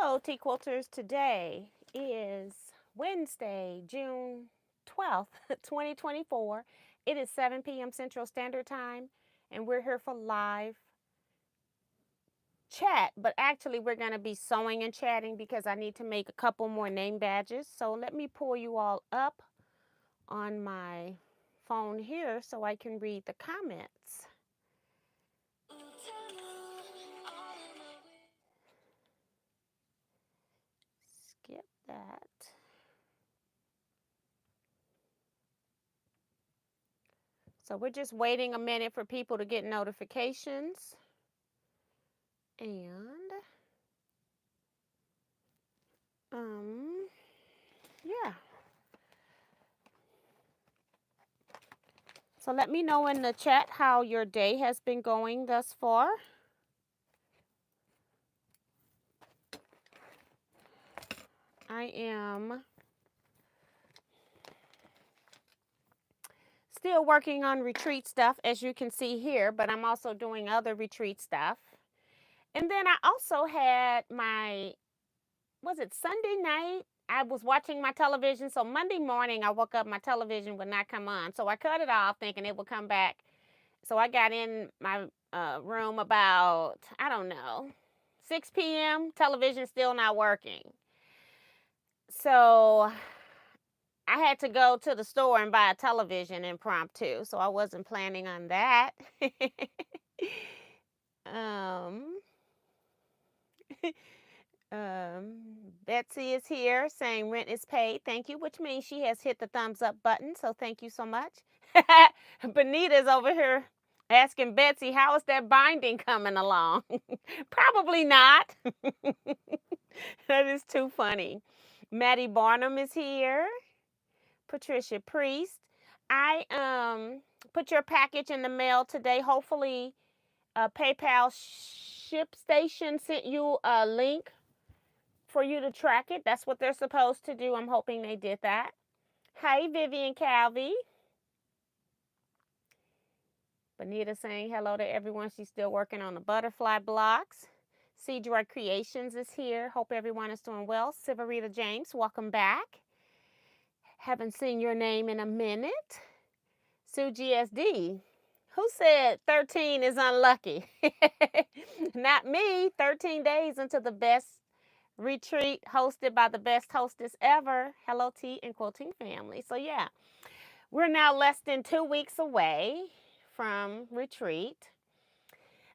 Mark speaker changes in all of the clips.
Speaker 1: Hello, Teaquilters. Today is Wednesday, June 12th, 2024. It is 7 p.m. Central Standard Time, and we're here for live chat. But actually, we're going to be sewing and chatting because I need to make a couple more name badges. So let me pull you all up on my phone here so I can read the comments. Skip that. So we're just waiting a minute for people to get notifications. And, yeah. So let me know in the chat how your day has been going thus far. I am still working on retreat stuff, as you can see here, but I'm also doing other retreat stuff. And then I also had was it Sunday night? I was watching my television. So Monday morning, I woke up, my television would not come on. So I cut it off thinking it would come back. So I got in my room about, I don't know, 6 p.m. Television still not working. So I had to go to the store and buy a television impromptu. So I wasn't planning on that. Betsy is here saying rent is paid. Thank you, which means she has hit the thumbs up button. So thank you so much. Benita's over here asking Betsy, how is that binding coming along? Probably not. That is too funny. Maddie Barnum is here. Patricia Priest. I put your package in the mail today. Hopefully, PayPal ShipStation sent you a link for you to track it. That's what they're supposed to do. I'm hoping they did that. Hi, Vivian Calvi. Bonita saying hello to everyone. She's still working on the butterfly blocks. Cedroy Creations is here. Hope everyone is doing well. Sivarita James, welcome back. Haven't seen your name in a minute. Sue GSD. Who said 13 is unlucky? Not me. 13 days into the best retreat hosted by the best hostess ever. Hello, T and Quilting Family. So yeah, we're now less than 2 weeks away from retreat.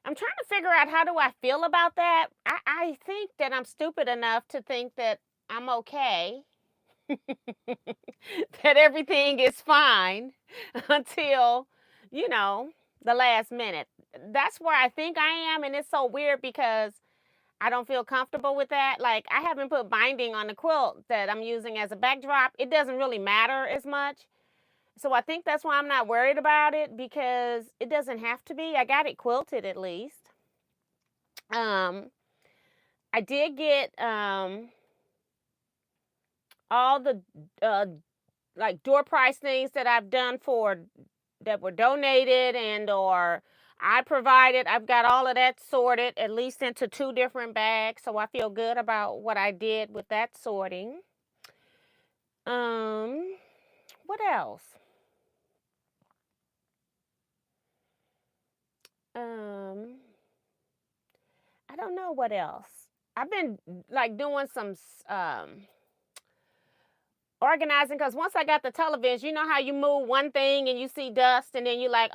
Speaker 1: I'm trying to figure out how do I feel about that. I think that I'm stupid enough to think that I'm okay. That everything is fine until, the last minute. That's where I think I am, and it's so weird because I don't feel comfortable with that. Like, I haven't put binding on the quilt that I'm using as a backdrop. It doesn't really matter as much. So I think that's why I'm not worried about it, because it doesn't have to be. I got it quilted at least. I did get all the like door prize things that I've done that were donated and or I provided. I've got all of that sorted at least into 2 different bags, so I feel good about what I did with that sorting. What else? I don't know what else. I've been like doing some organizing, because once I got the television, you know how you move one thing and you see dust and then you're like,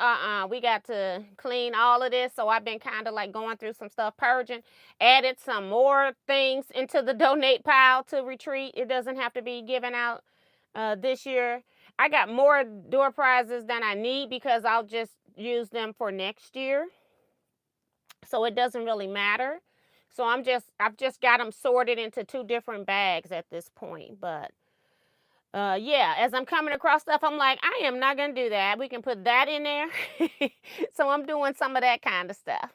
Speaker 1: we got to clean all of this. So I've been kind of like going through some stuff, purging, added some more things into the donate pile to retreat. It doesn't have to be given out this year. I got more door prizes than I need because I'll just use them for next year. So it doesn't really matter. So I've just got them sorted into 2 different bags at this point. But yeah, as I'm coming across stuff, I'm like, I am not going to do that. We can put that in there. So I'm doing some of that kind of stuff.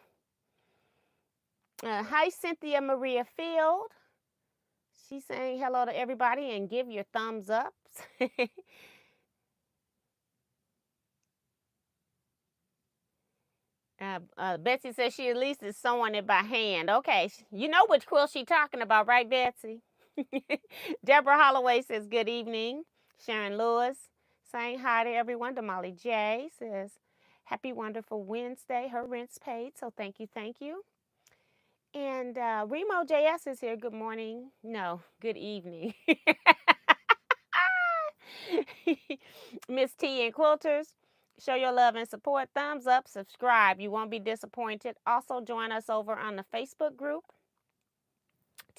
Speaker 1: Hi, Cynthia Maria Field. She's saying hello to everybody and give your thumbs up. Betsy says she at least is sewing it by hand. Okay, you know which quilt she's talking about, right, Betsy? Deborah Holloway says good evening. Sharon Lewis saying hi to everyone. Damali J says happy wonderful Wednesday. Her rent's paid, so thank you, thank you. And Remo JS is here. Good morning. No, good evening. Miss T and Quilters, show your love and support. Thumbs up, subscribe. You won't be disappointed. Also, join us over on the Facebook group.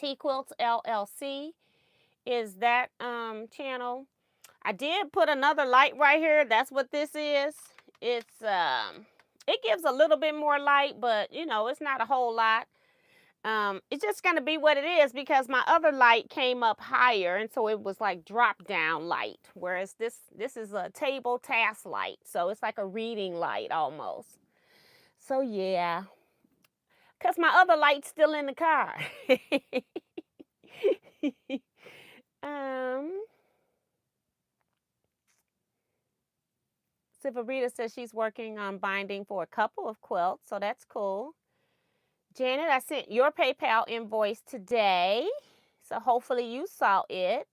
Speaker 1: Teaquilts LLC is that channel. I did put another light right here. That's what this is. It's it gives a little bit more light, but you know, it's not a whole lot. It's just going to be what it is because my other light came up higher, and so it was like drop down light, whereas this is a table task light, so it's like a reading light almost. So yeah, because my other light's still in the car. Sivarita says she's working on binding for a couple of quilts, so that's cool. Janet, I sent your PayPal invoice today, so hopefully you saw it.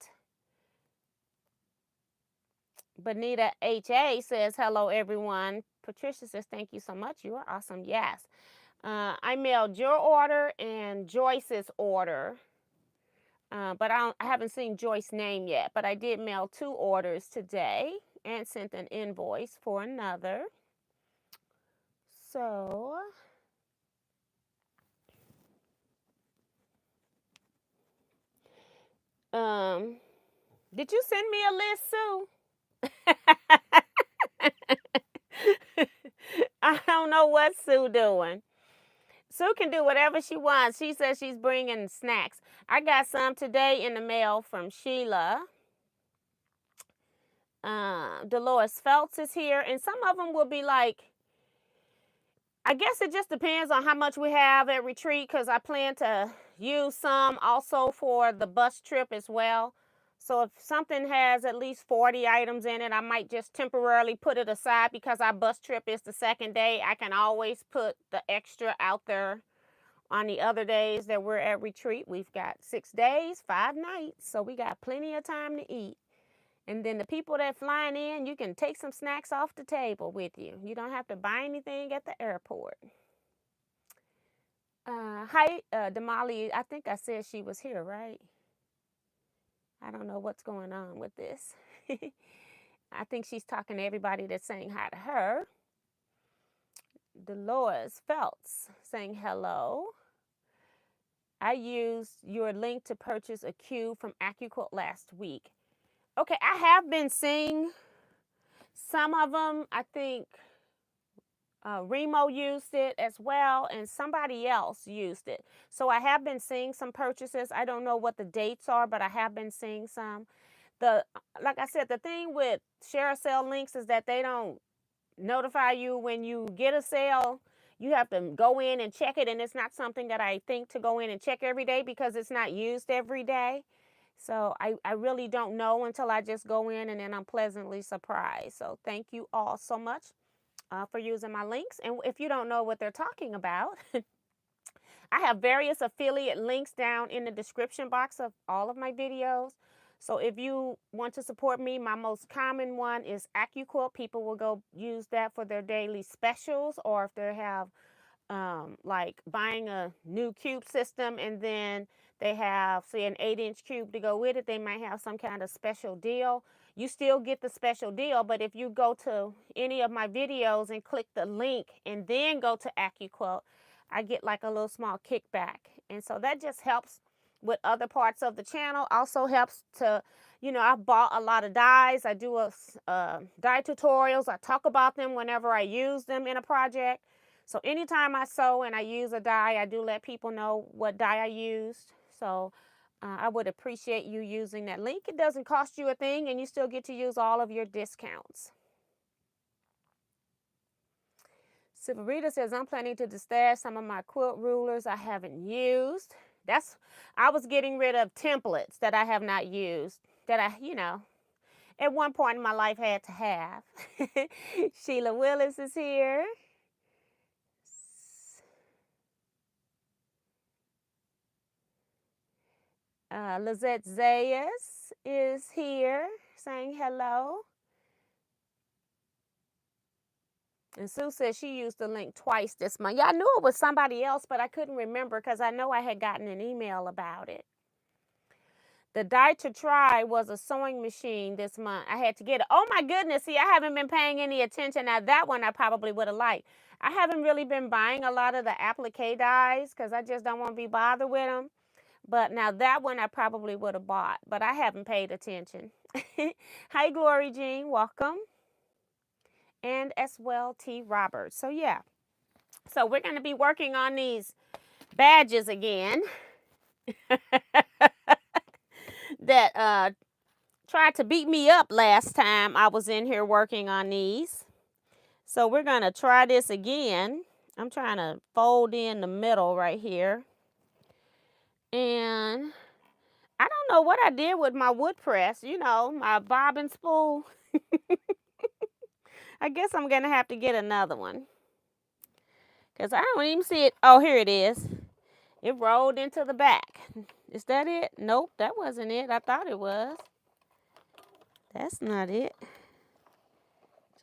Speaker 1: Bonita H.A. says, hello, everyone. Patricia says, thank you so much. You are awesome. Yes. I mailed your order and Joyce's order, but I haven't seen Joyce's name yet, but I did mail 2 orders today and sent an invoice for another. So... did you send me a list, Sue? I don't know what Sue doing. Sue can do whatever she wants. She says she's bringing snacks. I got some today in the mail from Sheila. Dolores Phelps is here, and some of them will be like, I guess it just depends on how much we have at retreat, because I plan to use some also for the bus trip as well. So if something has at least 40 items in it, I might just temporarily put it aside because our bus trip is the second day. I can always put the extra out there on the other days that we're at retreat. We've got 6 days, 5 nights, so we got plenty of time to eat. And then the people that flying in, you can take some snacks off the table with you. You don't have to buy anything at the airport. Hi, Damali. I think I said she was here, right? I don't know what's going on with this. I think she's talking to everybody that's saying hi to her. Dolores Phelps saying hello. I used your link to purchase a cube from AccuQuilt last week. Okay, I have been seeing some of them. I think Remo used it as well, and somebody else used it. So I have been seeing some purchases. I don't know what the dates are, but I have been seeing some. Like I said, the thing with share a sale links is that they don't notify you when you get a sale. You have to go in and check it, and it's not something that I think to go in and check every day because it's not used every day. So I really don't know until I just go in, and then I'm pleasantly surprised. So thank you all so much for using my links. And if you don't know what they're talking about, I have various affiliate links down in the description box of all of my videos. So if you want to support me, my most common one is AccuQuilt. People will go use that for their daily specials, or if they have like buying a new cube system and then they have, say, an 8-inch cube to go with it, they might have some kind of special deal. You still get the special deal, but if you go to any of my videos and click the link and then go to AccuQuilt, I get like a little small kickback. And so that just helps with other parts of the channel. Also helps to, you know, I bought a lot of dies. I do die tutorials. I talk about them whenever I use them in a project. So anytime I sew and I use a die, I do let people know what die I used. So I would appreciate you using that link. It doesn't cost you a thing, and you still get to use all of your discounts. Sivarita says, I'm planning to destash some of my quilt rulers I haven't used. I was getting rid of templates that I have not used, that I, you know, at one point in my life had to have. Sheila Willis is here. Lizette Zayas is here saying hello. And Sue says she used the link twice this month. Yeah, I knew it was somebody else, but I couldn't remember because I know I had gotten an email about it. The Die to Try was a sewing machine this month. I had to get it. Oh my goodness. See, I haven't been paying any attention. Now that one I probably would have liked. I haven't really been buying a lot of the applique dies because I just don't want to be bothered with them. But now that one I probably would have bought, but I haven't paid attention. Hi, Glory Jean. Welcome. And as well, T. Roberts. So yeah. So we're going to be working on these badges again. That tried to beat me up last time I was in here working on these. So we're going to try this again. I'm trying to fold in the middle right here. And I don't know what I did with my wood press, you know, my bobbin spool. I guess I'm going to have to get another one. Because I don't even see it. Oh, here it is. It rolled into the back. Is that it? Nope, that wasn't it. I thought it was. That's not it.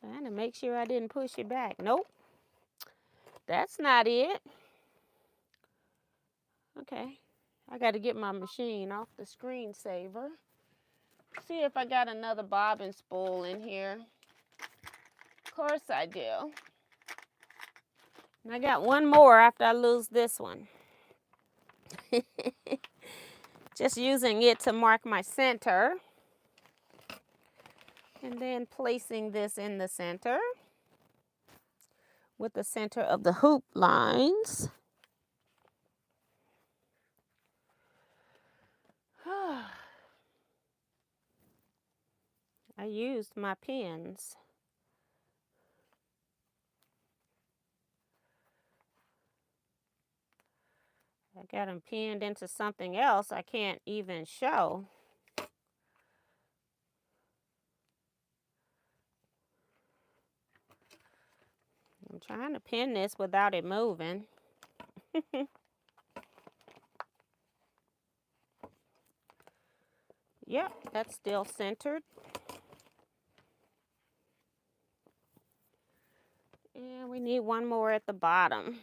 Speaker 1: Trying to make sure I didn't push it back. Nope. That's not it. Okay. I got to get my machine off the screensaver. See if I got another bobbin spool in here. Of course I do. And I got one more after I lose this one. Just using it to mark my center. And then placing this in the center with the center of the hoop lines. I used my pins. I got them pinned into something else I can't even show. I'm trying to pin this without it moving. Yep, that's still centered. And we need one more at the bottom.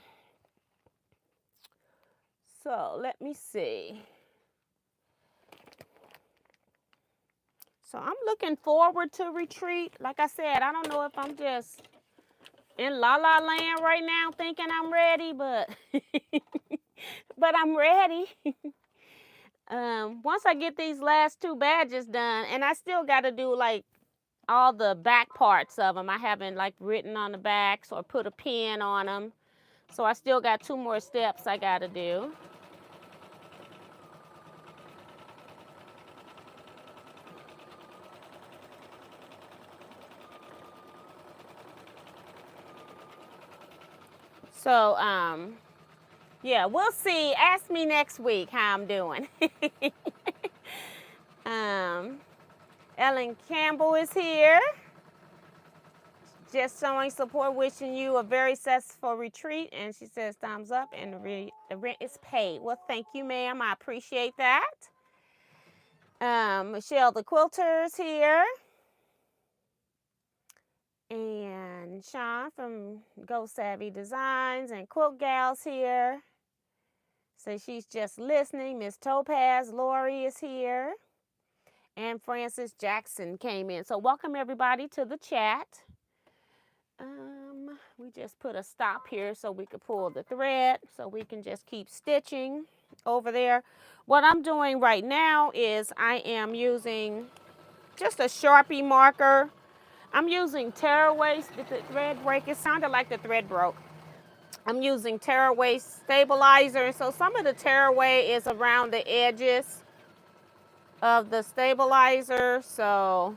Speaker 1: So let me see. So I'm looking forward to retreat. Like I said, I don't know if I'm just in la la land right now thinking I'm ready, but but I'm ready. Once I get these last two badges done, and I still got to do like all the back parts of them. I haven't like written on the backs or put a pin on them. So I still got two more steps I got to do. So, yeah, we'll see. Ask me next week how I'm doing. Ellen Campbell is here. Just showing support, wishing you a very successful retreat. And she says thumbs up and the rent is paid. Well, thank you, ma'am. I appreciate that. Michelle the Quilter is here. And Sean from Go Savvy Designs and Quilt Gals here. So she's just listening. Miss Topaz Lori is here. And Francis Jackson came in. So welcome everybody to the chat. We just put a stop here so we could pull the thread so we can just keep stitching over there. What I'm doing right now is I am using just a Sharpie marker. I'm using tearaway, the thread break. It sounded like the thread broke. I'm using tearaway stabilizer. So some of the tearaway is around the edges of the stabilizer. So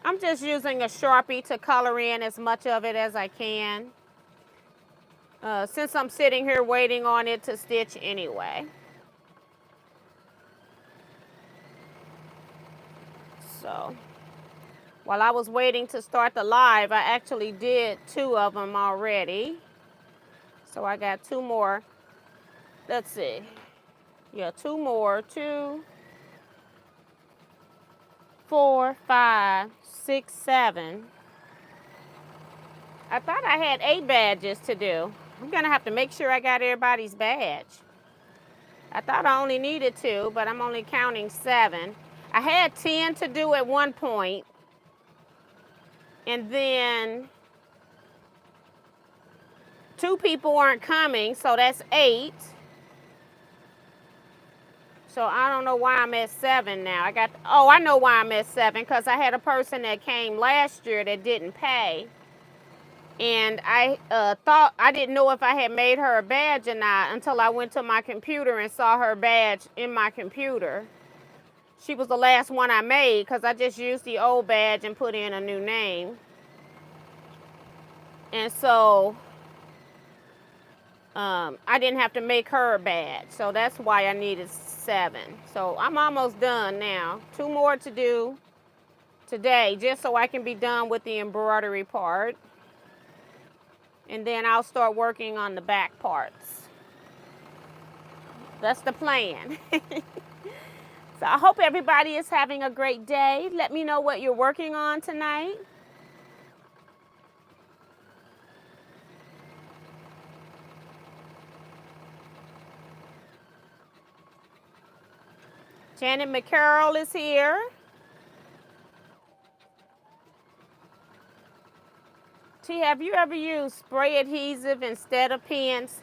Speaker 1: I'm just using a Sharpie to color in as much of it as I can. Since I'm sitting here waiting on it to stitch anyway. So while I was waiting to start the live, I actually did 2 of them already. So I got 2 more. Let's see. Yeah, 2 more. 2, 4, 5, 6, 7. I thought I had 8 badges to do. I'm gonna have to make sure I got everybody's badge. I thought I only needed 2, but I'm only counting 7. I had 10 to do at one point, and then 2 people weren't coming, so that's 8. So I don't know why I'm at 7 now. I know why I'm at 7, because I had a person that came last year that didn't pay. And I thought, I didn't know if I had made her a badge or not until I went to my computer and saw her badge in my computer. She was the last one I made because I just used the old badge and put in a new name. And so I didn't have to make her a badge. So that's why I needed 7. So I'm almost done now. 2 more to do today just so I can be done with the embroidery part. And then I'll start working on the back parts. That's the plan. So I hope everybody is having a great day. Let me know what you're working on tonight. Janet McCarroll is here. T, have you ever used spray adhesive instead of pens?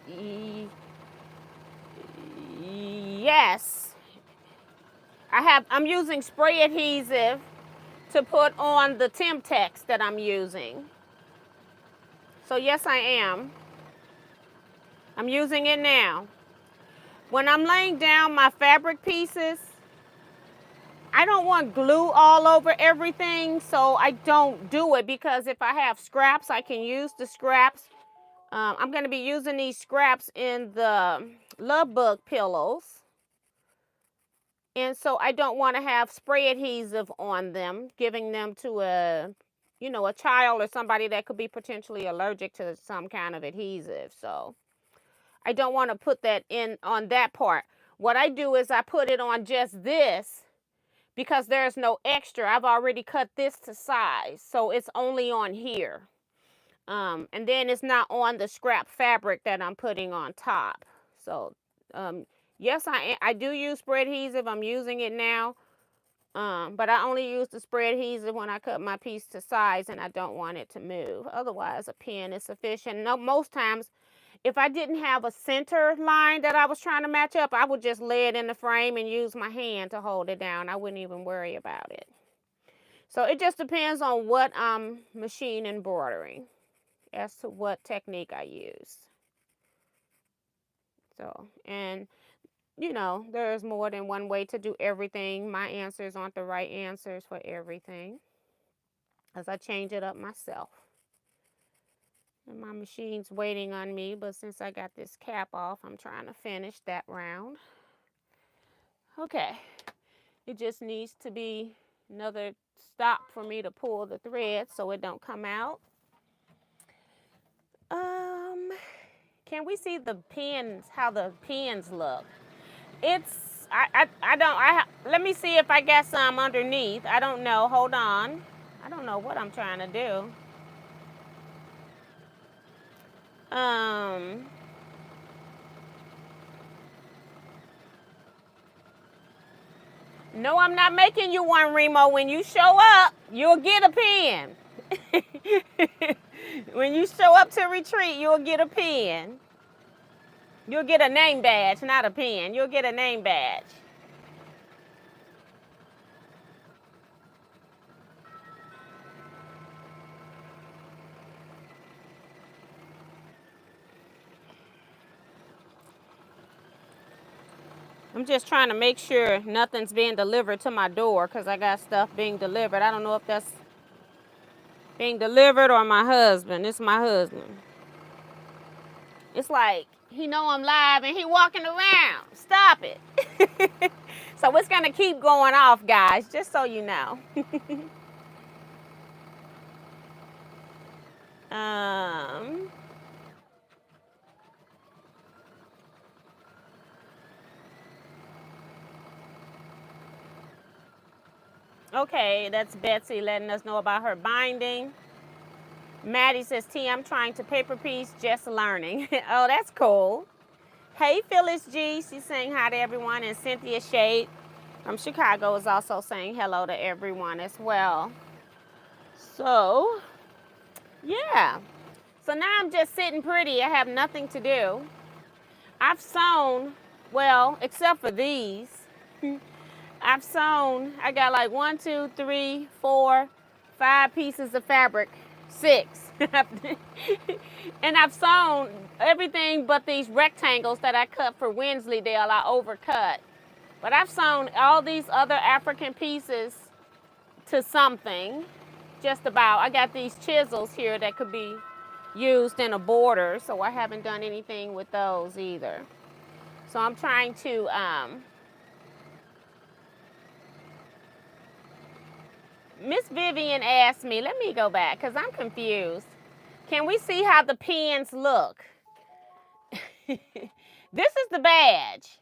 Speaker 1: Yes. I'm using spray adhesive to put on the Teaquilts that I'm using. So yes, I am. I'm using it now. When I'm laying down my fabric pieces, I don't want glue all over everything, so I don't do it, because if I have scraps, I can use the scraps. I'm going to be using these scraps in the Love Bug pillows. And so I don't want to have spray adhesive on them, giving them to a child or somebody that could be potentially allergic to some kind of adhesive. So I don't want to put that in on that part. What I do is I put it on just this, because there's no extra. I've already cut this to size, so it's only on here. And then it's not on the scrap fabric that I'm putting on top. So yes, I do use spray adhesive. I'm using it now. But I only use the spray adhesive when I cut my piece to size and I don't want it to move. Otherwise, a pen is sufficient. No, most times, if I didn't have a center line that I was trying to match up, I would just lay it in the frame and use my hand to hold it down. I wouldn't even worry about it. So it just depends on what I'm machine embroidering as to what technique I use. So, and there's more than one way to do everything. My answers aren't the right answers for everything, as I change it up myself. And my machine's waiting on me, but since I got this cap off, I'm trying to finish that round. Okay, it just needs to be another stop for me to pull the thread so it don't come out. Can we see the pins, how the pins look? Let me see if I got some underneath. I don't know. Hold on. I don't know what I'm trying to do. No, I'm not making you one, Remo. When you show up, you'll get a pen. When you show up to retreat, you'll get a pen. You'll get a name badge, not a pen. You'll get a name badge. I'm just trying to make sure nothing's being delivered to my door, because I got stuff being delivered. I don't know if that's being delivered or my husband. It's my husband. It's like, he know I'm live and he walking around. Stop it. So it's going to keep going off, guys, just so you know. Okay, that's Betsy letting us know about her binding. Maddie says, T, I'm trying to paper piece, just learning. Oh, that's cool. Hey, Phyllis G, she's saying hi to everyone. And Cynthia Shade from Chicago is also saying hello to everyone as well. So, yeah. So now I'm just sitting pretty. I have nothing to do. I've sewn, well, except for these. I've sewn, I got like 1, 2, 3, 4, 5 pieces of fabric, 6. And I've sewn everything but these rectangles that I cut for Wensleydale, I overcut. But I've sewn all these other African pieces to something, just about. I got these chisels here that could be used in a border, so I haven't done anything with those either. So I'm trying to, Miss Vivian asked me, let me go back because I'm confused. Can we see how the pins look? This is the badge.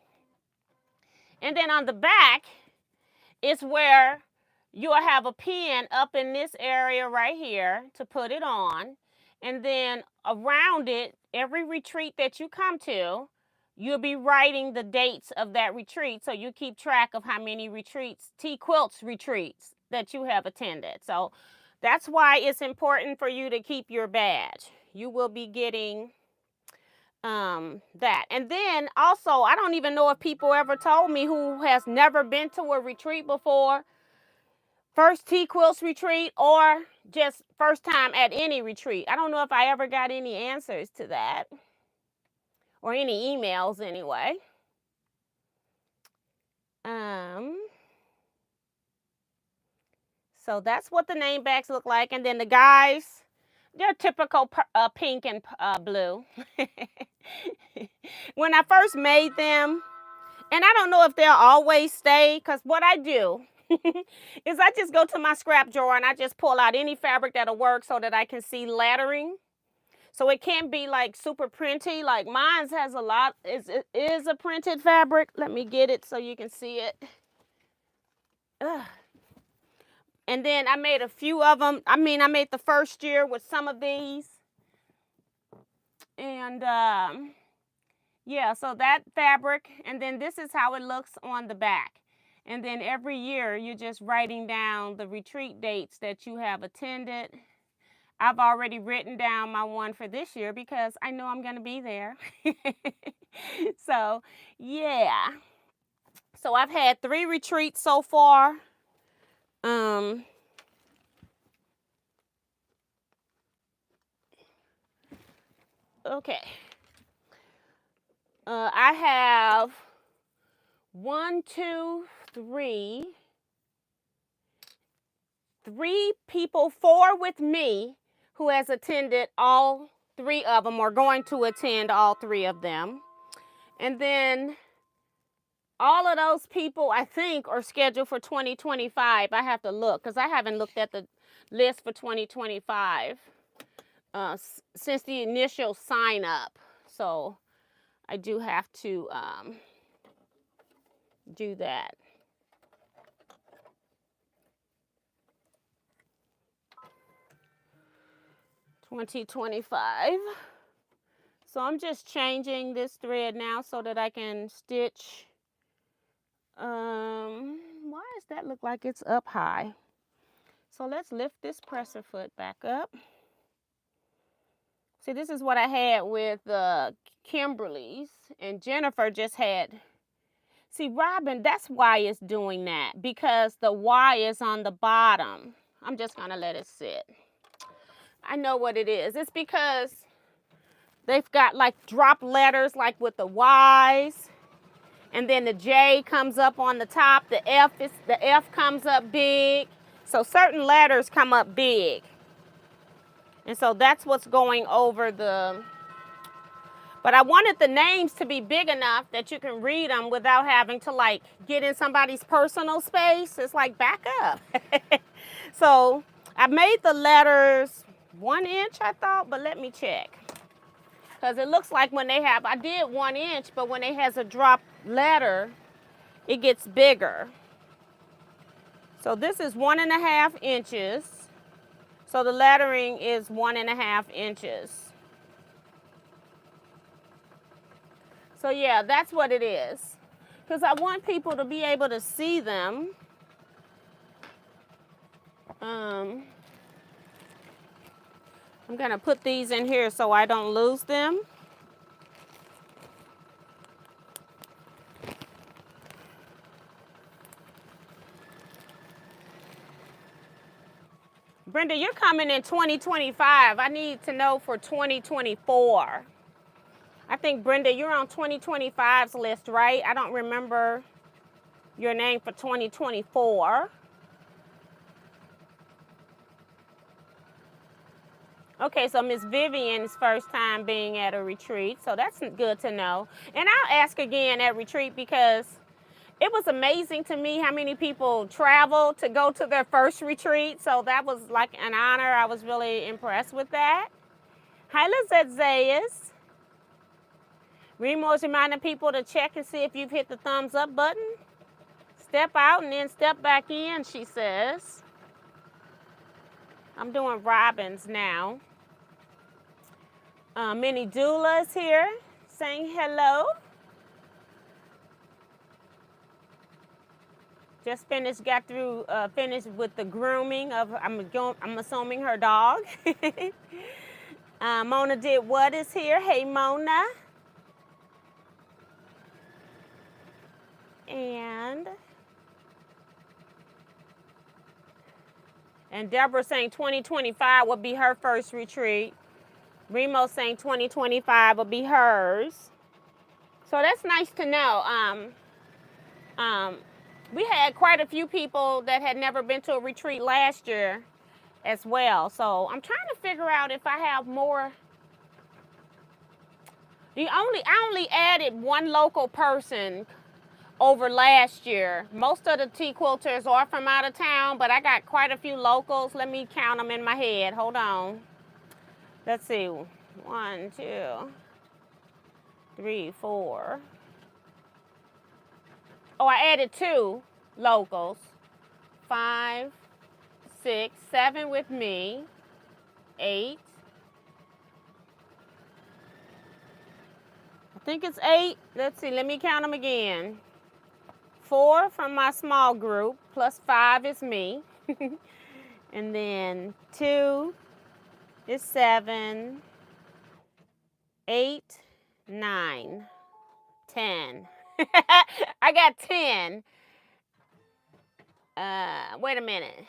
Speaker 1: And then on the back is where you'll have a pin up in this area right here to put it on. And then around it, every retreat that you come to, you'll be writing the dates of that retreat so you keep track of how many retreats, Teaquilts retreats that you have attended. So that's why it's important for you to keep your badge. You will be getting that. And then also, I don't even know if people ever told me who has never been to a retreat before, first Teaquilts retreat or just first time at any retreat. I don't know if I ever got any answers to that or any emails anyway. So that's what the name bags look like. And then the guys, they're typical pink and blue. When I first made them, and I don't know if they'll always stay, because what I do is I just go to my scrap drawer and I just pull out any fabric that'll work so that I can see lettering. So it can't be like super printy. Like mine's has a lot, is a printed fabric. Let me get it so you can see it. And then I made a few of them. I made the first year with some of these. And yeah, so that fabric, and then this is how it looks on the back. And then every year you're just writing down the retreat dates that you have attended. I've already written down my one for this year because I know I'm going to be there. So, yeah. So I've had 3 retreats so far. Okay. I have 1, 2, 3 people, 4 with me who has attended all 3 of them or going to attend all 3 of them. And then all of those people, I think, are scheduled for 2025. I have to look because I haven't looked at the list for 2025 since the initial sign up. So I do have to do that. $20.25. So I'm just changing this thread now so that I can stitch. Why does that look like it's up high? So let's lift this presser foot back up. See, this is what I had with Kimberly's, and Jennifer just had. See, Robin, that's why it's doing that, because the Y is on the bottom. I'm just gonna let it sit. I know what it is. It's because they've got like drop letters like with the Y's, and then the J comes up on the top. The F comes up big. So certain letters come up big. And so that's what's going over the, but I wanted the names to be big enough that you can read them without having to like get in somebody's personal space. It's like back up. So I made the letters 1 inch, I thought, but let me check. Because it looks like when they have, I did 1 inch, but when it has a drop letter, it gets bigger. So this is 1.5 inches. So the lettering is 1.5 inches. So yeah, that's what it is. Because I want people to be able to see them. I'm gonna put these in here so I don't lose them. Brenda, you're coming in 2025. I need to know for 2024. I think, Brenda, you're on 2025's list, right? I don't remember your name for 2024. Okay, so Miss Vivian's first time being at a retreat, so that's good to know. And I'll ask again at retreat because it was amazing to me how many people traveled to go to their first retreat. So that was like an honor. I was really impressed with that. Hi, Lizette Zayas. Remo's reminding people to check and see if you've hit the thumbs up button. Step out and then step back in, she says. I'm doing robins now. Minnie Doula's here saying hello. Just finished with the grooming of, I'm assuming her dog. Mona Did What is here. Hey, Mona. And Deborah saying 2025 will be her first retreat. Remo saying 2025 will be hers. So that's nice to know. We had quite a few people that had never been to a retreat last year as well. So I'm trying to figure out if I have more. I only added one local person over last year. Most of the Teaquilters are from out of town, but I got quite a few locals. Let me count them in my head. Hold on. Let's see. 1, 2, 3, 4. Oh, I added 2 locals. 5, 6, 7 with me. 8. I think it's 8. Let's see. Let me count them again. 4 from my small group, plus 5 is me. And then 2 is 7, 8, 9, 10. I got 10. Wait a minute.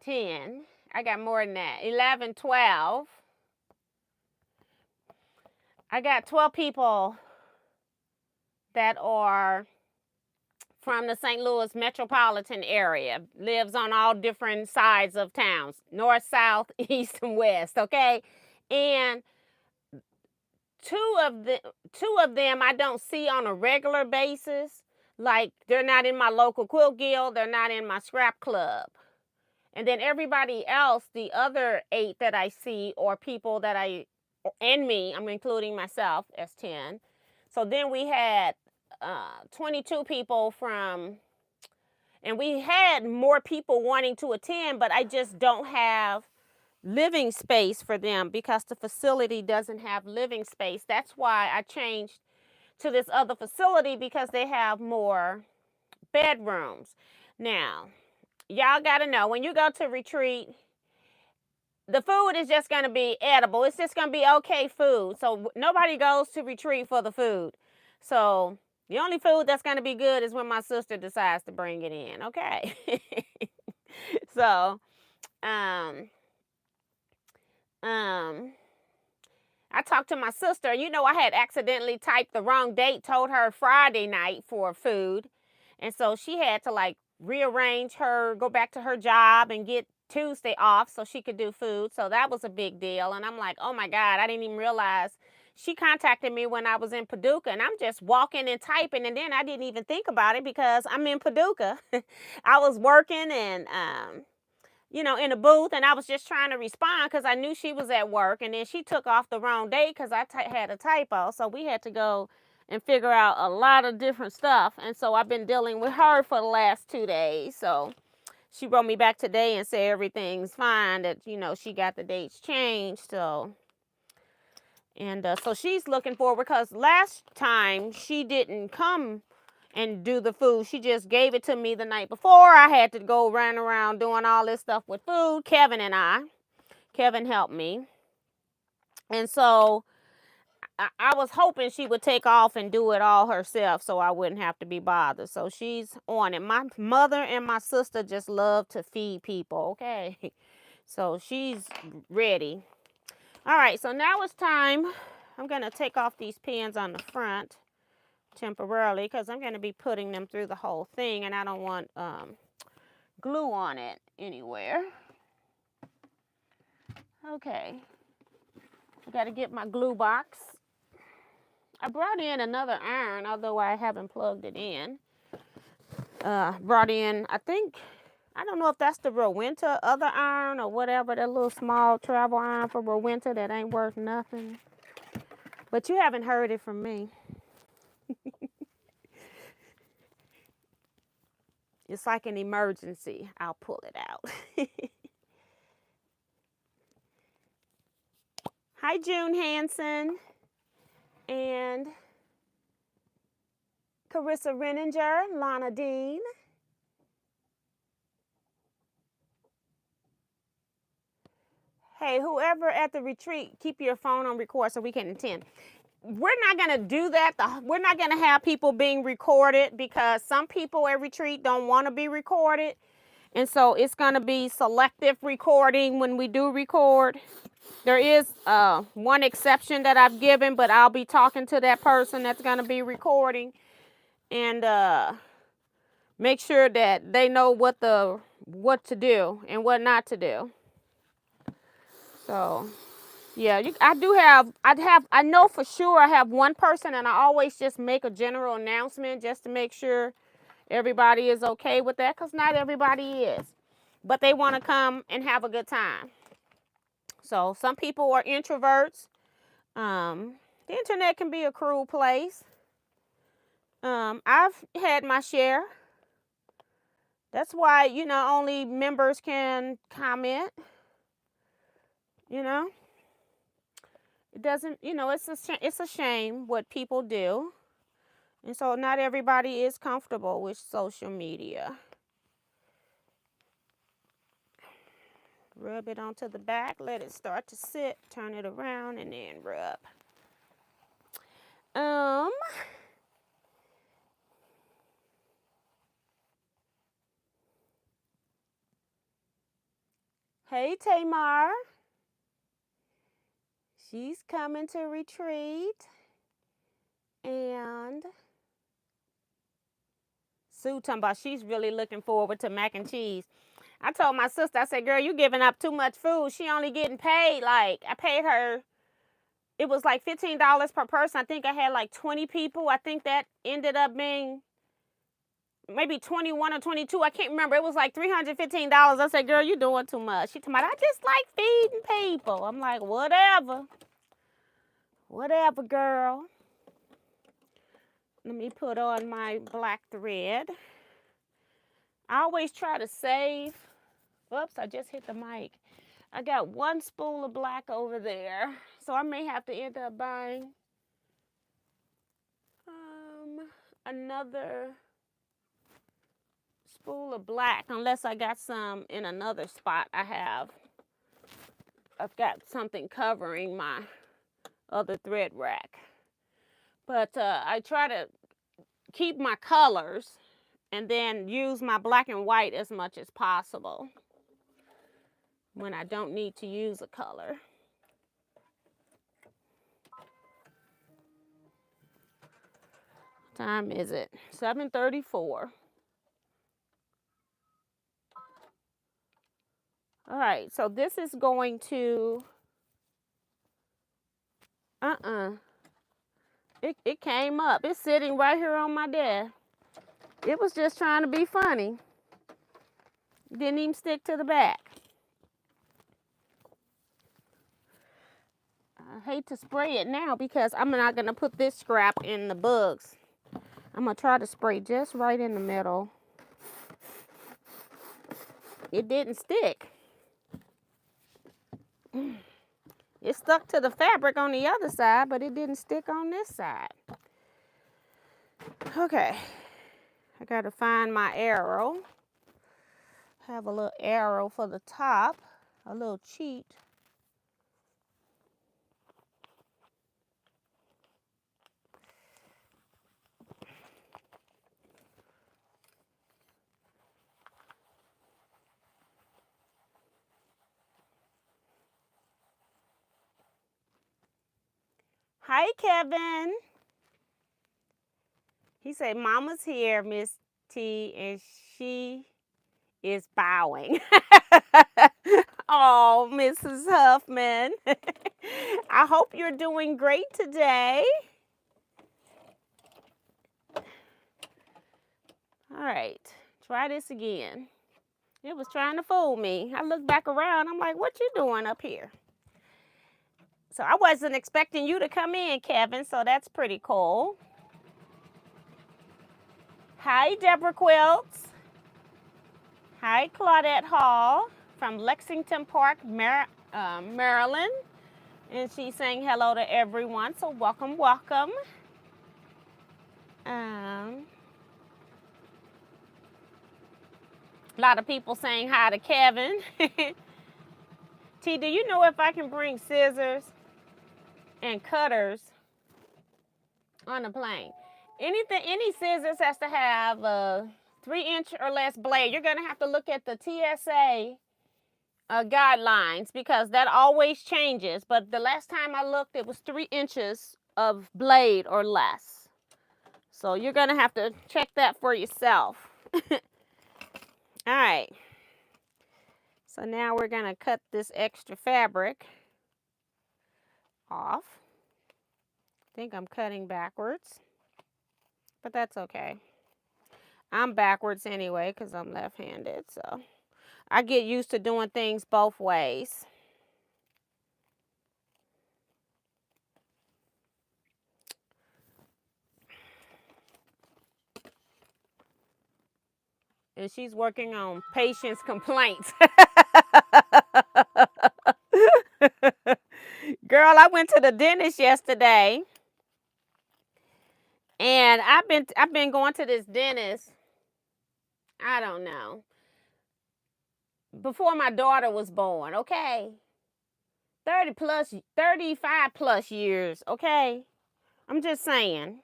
Speaker 1: 10. I got more than that. 11, 12. I got 12 people that are from the St. Louis metropolitan area, lives on all different sides of towns, north, south, east, and west, okay? And two of them I don't see on a regular basis. Like, they're not in my local quilt guild, they're not in my scrap club. And then everybody else, the other 8 that I see, are people that and me, I'm including myself as 10. So then we had 22 people and we had more people wanting to attend, but I just don't have living space for them because the facility doesn't have living space. That's why I changed to this other facility, because they have more bedrooms. Now, y'all got to know, when you go to retreat, the food is just going to be edible. It's just going to be okay food. So nobody goes to retreat for the food. So the only food that's going to be good is when my sister decides to bring it in, okay? So, I talked to my sister. You know, I had accidentally typed the wrong date, told her Friday night for food. And so she had to like rearrange go back to her job and get Tuesday off so she could do food. So that was a big deal. And I'm like, oh my God, I didn't even realize. She contacted me when I was in Paducah, and I'm just walking and typing, and then I didn't even think about it because I'm in Paducah. I was working and, you know, in a booth, and I was just trying to respond because I knew she was at work, and then she took off the wrong day because I had a typo. So we had to go and figure out a lot of different stuff, and so I've been dealing with her for the last 2 days. So she wrote me back today and said everything's fine, that, you know, she got the dates changed. So, and so she's looking forward, because last time she didn't come and do the food. She just gave it to me the night before. I had to go run around doing all this stuff with food. Kevin helped me. And so I was hoping she would take off and do it all herself so I wouldn't have to be bothered. So she's on it. My mother and my sister just love to feed people, okay? So she's ready. All right, so now it's time. I'm going to take off these pins on the front temporarily, because I'm going to be putting them through the whole thing, and I don't want glue on it anywhere. Okay. I got to get my glue box. I brought in another iron, although I haven't plugged it in. Brought in, I don't know if that's the Rowenta other iron or whatever, that little small travel iron for Rowenta that ain't worth nothing. But you haven't heard it from me. It's like an emergency. I'll pull it out. Hi, June Hansen and Carissa Renninger, Lana Dean. Hey, whoever at the retreat, keep your phone on record so we can attend. We're not going to do that. We're not going to have people being recorded, because some people at retreat don't want to be recorded. And so it's going to be selective recording when we do record. There is one exception that I've given, but I'll be talking to that person that's going to be recording, and make sure that they know what to do and what not to do. So, yeah, I know for sure I have one person, and I always just make a general announcement just to make sure everybody is okay with that, because not everybody is. But they want to come and have a good time. So some people are introverts. The internet can be a cruel place. I've had my share. That's why, you know, only members can comment. You know, it doesn't, you know, it's a shame what people do. And so not everybody is comfortable with social media. Rub it onto the back, let it start to sit, turn it around, and then rub. Hey, Tamar. She's coming to retreat. And Sue talking about she's really looking forward to mac and cheese. I told my sister, I said, girl, you giving up too much food. She only getting paid, like, I paid her, it was like $15 per person. I think I had like 20 people. I think that ended up being maybe 21 or 22. I can't remember. It was like $315. I said, girl, you doing too much. She told me, I just like feeding people. I'm like, whatever. Whatever, girl. Let me put on my black thread. I always try to save. Oops, I just hit the mic. I got one spool of black over there, so I may have to end up buying another spool of black, unless I got some in another spot. I've got something covering my other thread rack. But I try to keep my colors and then use my black and white as much as possible when I don't need to use a color. What time is it? 7:34. All right, so this is going to, it came up. It's sitting right here on my desk. It was just trying to be funny. Didn't even stick to the back. I hate to spray it now because I'm not going to put this scrap in the bugs. I'm going to try to spray just right in the middle. It didn't stick. It stuck to the fabric on the other side, but it didn't stick on this side. Okay, I gotta find my arrow. Have a little arrow for the top, a little cheat. Hi, Kevin. He said, Mama's here, Miss T, and she is bowing. Oh, Mrs. Huffman. I hope you're doing great today. All right, try this again. It was trying to fool me. I looked back around. I'm like, what you doing up here? So I wasn't expecting you to come in, Kevin, so that's pretty cool. Hi, Deborah Quilts. Hi, Claudette Hall from Lexington Park, Maryland. And she's saying hello to everyone, so welcome, welcome. A lot of people saying hi to Kevin. T, do you know if I can bring scissors and cutters on the plane? Any scissors has to have a 3-inch or less blade. You're gonna have to look at the TSA guidelines because that always changes. But the last time I looked, it was 3 inches of blade or less. So you're gonna have to check that for yourself. All right. So now we're gonna cut this extra fabric off. I think I'm cutting backwards, but that's okay. I'm backwards anyway because I'm left-handed, so I get used to doing things both ways. And she's working on patient's complaints. Girl, I went to the dentist yesterday. And I've been going to this dentist, I don't know, before my daughter was born, okay? 35 plus years, okay? I'm just saying.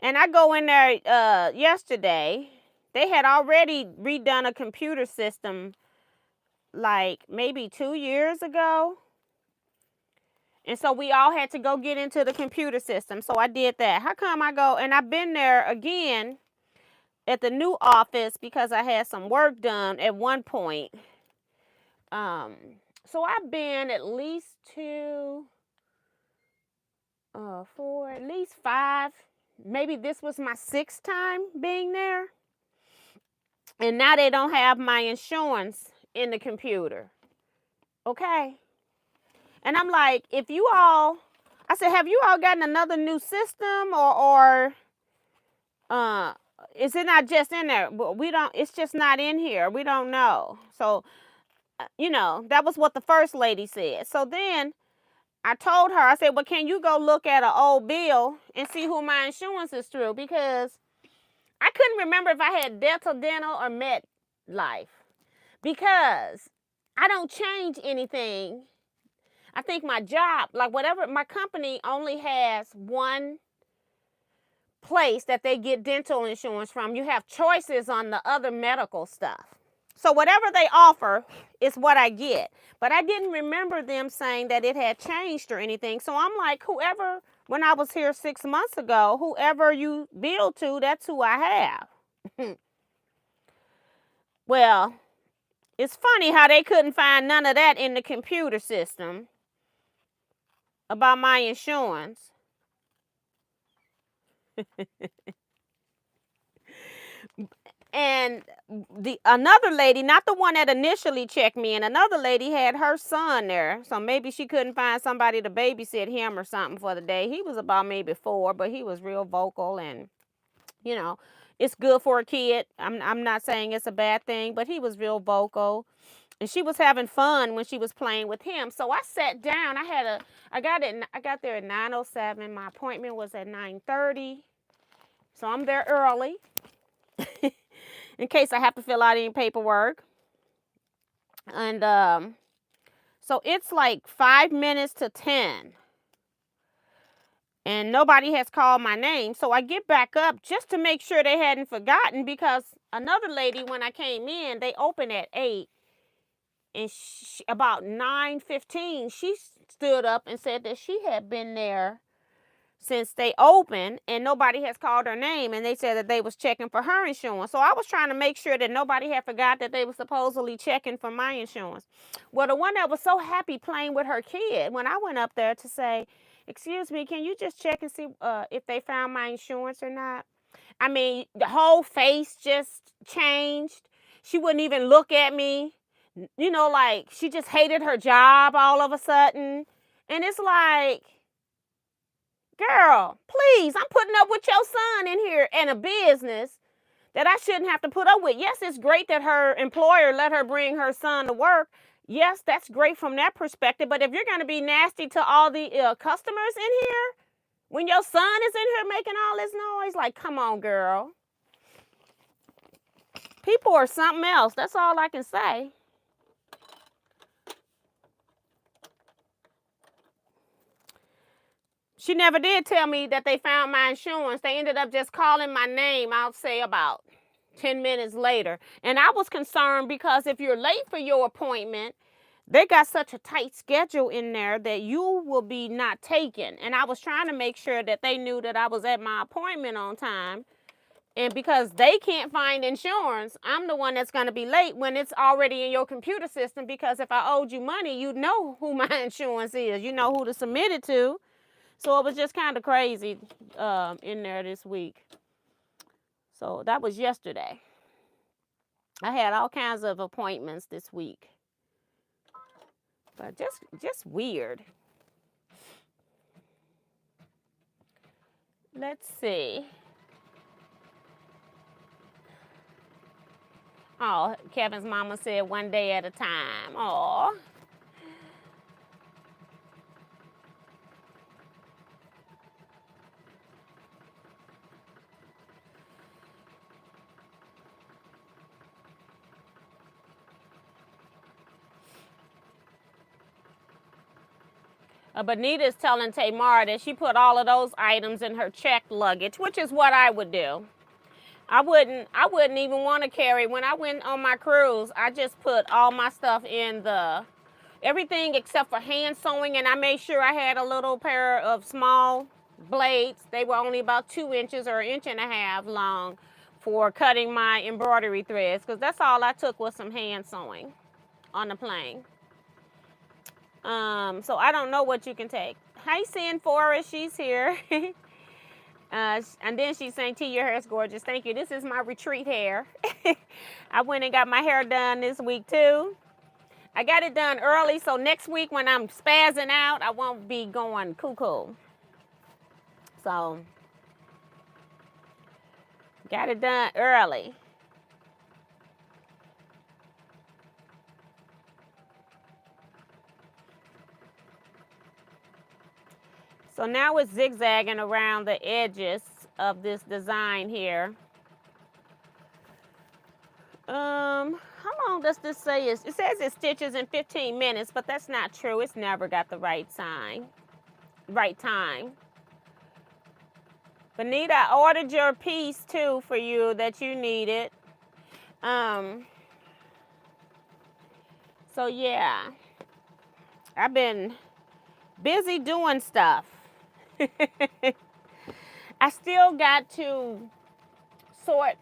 Speaker 1: And I go in there yesterday. They had already redone a computer system like maybe 2 years ago. And so we all had to go get into the computer system. So I did that. How come I go? And I've been there again at the new office because I had some work done at one point. So I've been at least 2, 4, at least 5. Maybe this was my 6th time being there. And now they don't have my insurance in the computer. Okay. And I'm like, if you all, I said, have you all gotten another new system or is it not just in there? We don't, it's just not in here. We don't know. So, you know, that was what the first lady said. So then I told her, I said, well, can you go look at an old bill and see who my insurance is through? Because I couldn't remember if I had Delta Dental or MetLife. Because I don't change anything. I think my job, like whatever, my company only has one place that they get dental insurance from. You have choices on the other medical stuff. So whatever they offer is what I get. But I didn't remember them saying that it had changed or anything. So I'm like, whoever, when I was here 6 months ago, whoever you bill to, that's who I have. Well, it's funny how they couldn't find none of that in the computer system about my insurance. And another lady, not the one that initially checked me, and another lady had her son there. So maybe she couldn't find somebody to babysit him or something for the day. He was about maybe 4, but he was real vocal and, you know. it's good for a kid. I'm not saying it's a bad thing, but he was real vocal. And she was having fun when she was playing with him. So I sat down. I got there at 9:07. My appointment was at 9:30. So I'm there early in case I have to fill out any paperwork. And so it's like 5 minutes to 10. And nobody has called my name. So I get back up just to make sure they hadn't forgotten, because another lady, when I came in, they opened at 8. And about 9:15, she stood up and said that she had been there since they opened and nobody has called her name, and they said that they was checking for her insurance. So I was trying to make sure that nobody had forgot that they were supposedly checking for my insurance. Well, the one that was so happy playing with her kid, when I went up there to say, excuse me, can you just check and see if they found my insurance or not? I mean, the whole face just changed. She wouldn't even look at me. You know, like she just hated her job all of a sudden. And it's like, girl, please, I'm putting up with your son in here and a business that I shouldn't have to put up with. Yes, it's great that her employer let her bring her son to work. Yes, that's great from that perspective. But if you're going to be nasty to all the customers in here, when your son is in here making all this noise, like, come on, girl. People are something else. That's all I can say. She never did tell me that they found my insurance. They ended up just calling my name, I'll say about 10 minutes later. And I was concerned because if you're late for your appointment, they got such a tight schedule in there that you will be not taken. And I was trying to make sure that they knew that I was at my appointment on time. And because they can't find insurance, I'm the one that's going to be late when it's already in your computer system. Because if I owed you money, you'd know who my insurance is. You know who to submit it to. So it was just kind of crazy in there this week. So that was yesterday. I had all kinds of appointments this week. But just weird. Let's see. Oh, Kevin's mama said one day at a time. Aw. Benita is telling Tamar that she put all of those items in her checked luggage, which is what I would do. I wouldn't even want to carry. When I went on my cruise, I just put all my stuff in everything except for hand sewing, and I made sure I had a little pair of small blades. They were only about 2 inches or 1.5 inches long for cutting my embroidery threads, because that's all I took was some hand sewing on the plane. So I don't know what you can take. Hi, Sin Forest, she's here. And then she's saying, T, your hair is gorgeous. Thank you. This is my retreat hair. I went and got my hair done this week too. I got it done early, so next week when I'm spazzing out, I won't be going cuckoo. So, got it done early. So now it's zigzagging around the edges of this design here. How long does this say? It says it stitches in 15 minutes, but that's not true. It's never got the right time. Benita, I ordered your piece too for you that you needed. So yeah, I've been busy doing stuff. I still got to sort